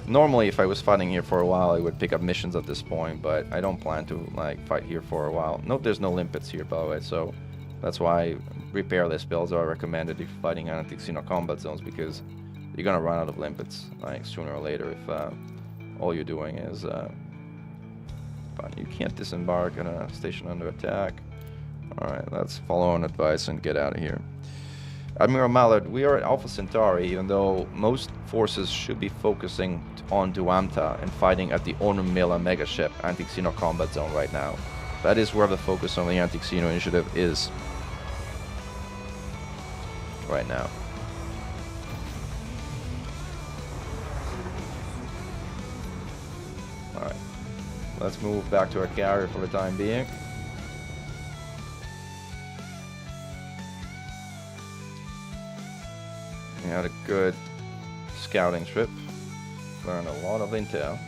Normally, if I was fighting here for a while, I would pick up missions at this point, but I don't plan to like fight here for a while. Note there's no limpets here, by the way, so that's why repairless builds are recommended if fighting anti-casino combat zones, because you're gonna run out of limpets like sooner or later if all you're doing is. But you can't disembark on a station under attack. All right, let's follow on advice and get out of here. Admiral Mallard, we are at Alpha Centauri, even though most forces should be focusing on Duamta and fighting at the Onumila megaship anti-casino combat zone right now. That is where the focus on the anti-casino initiative is right now. Alright, let's move back to our carrier for the time being. We had a good scouting trip. Learned a lot of intel.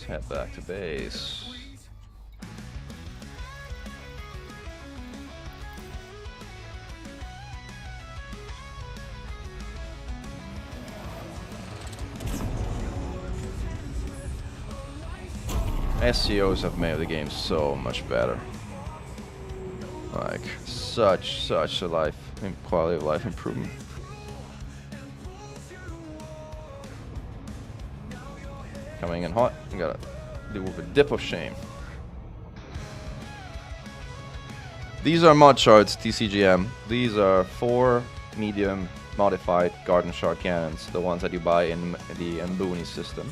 Head back to base. SEOs have made the game so much better. Like, such a quality of life improvement. Coming in hot, we gotta do with a dip of shame. These are mod shards, TCGM. These are 4 medium modified garden shard cannons, the ones that you buy in the Mbuni system.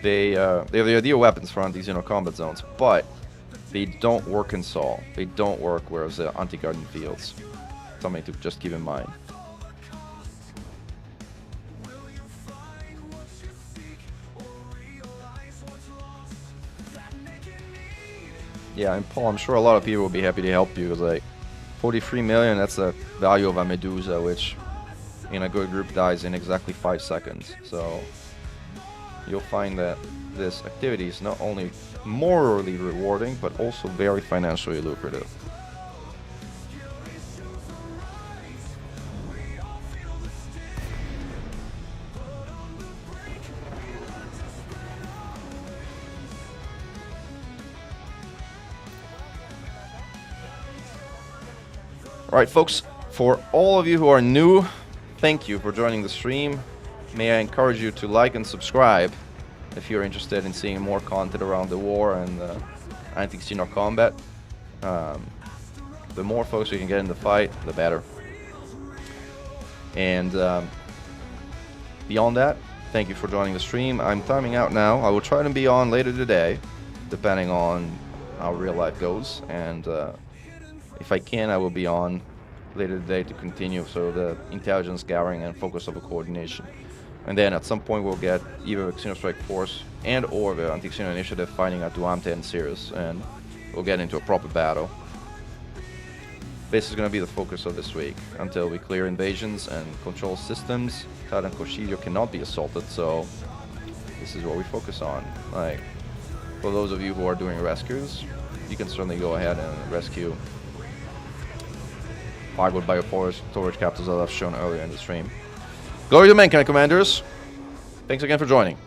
They're the ideal weapons for anti-Xeno combat zones, but they don't work in Sol. They don't work whereas the anti-garden fields. Something to just keep in mind. Yeah, and Paul, I'm sure a lot of people will be happy to help you, because like 43 million, that's the value of a Medusa, which in a good group dies in exactly 5 seconds. So you'll find that this activity is not only morally rewarding, but also very financially lucrative. Alright folks, for all of you who are new, thank you for joining the stream. May I encourage you to like and subscribe if you're interested in seeing more content around the war and anti-Xeno combat. The more folks we can get in the fight, the better. And beyond that, thank you for joining the stream. I'm timing out now. I will try to be on later today, depending on how real life goes. And if I can, I will be on later today to continue so the intelligence gathering and focus of the coordination. And then at some point we'll get either the Xenostrike Force and or the Anti-Xeno Initiative fighting at Duante and Cirrus, and we'll get into a proper battle. This is going to be the focus of this week until we clear invasions and control systems. Tad and Koshiyo cannot be assaulted, so this is what we focus on. Like, for those of you who are doing rescues, you can certainly go ahead and rescue hardwood bioforest storage capsules that I've shown earlier in the stream. Glory to Mechan, Commanders! Thanks again for joining.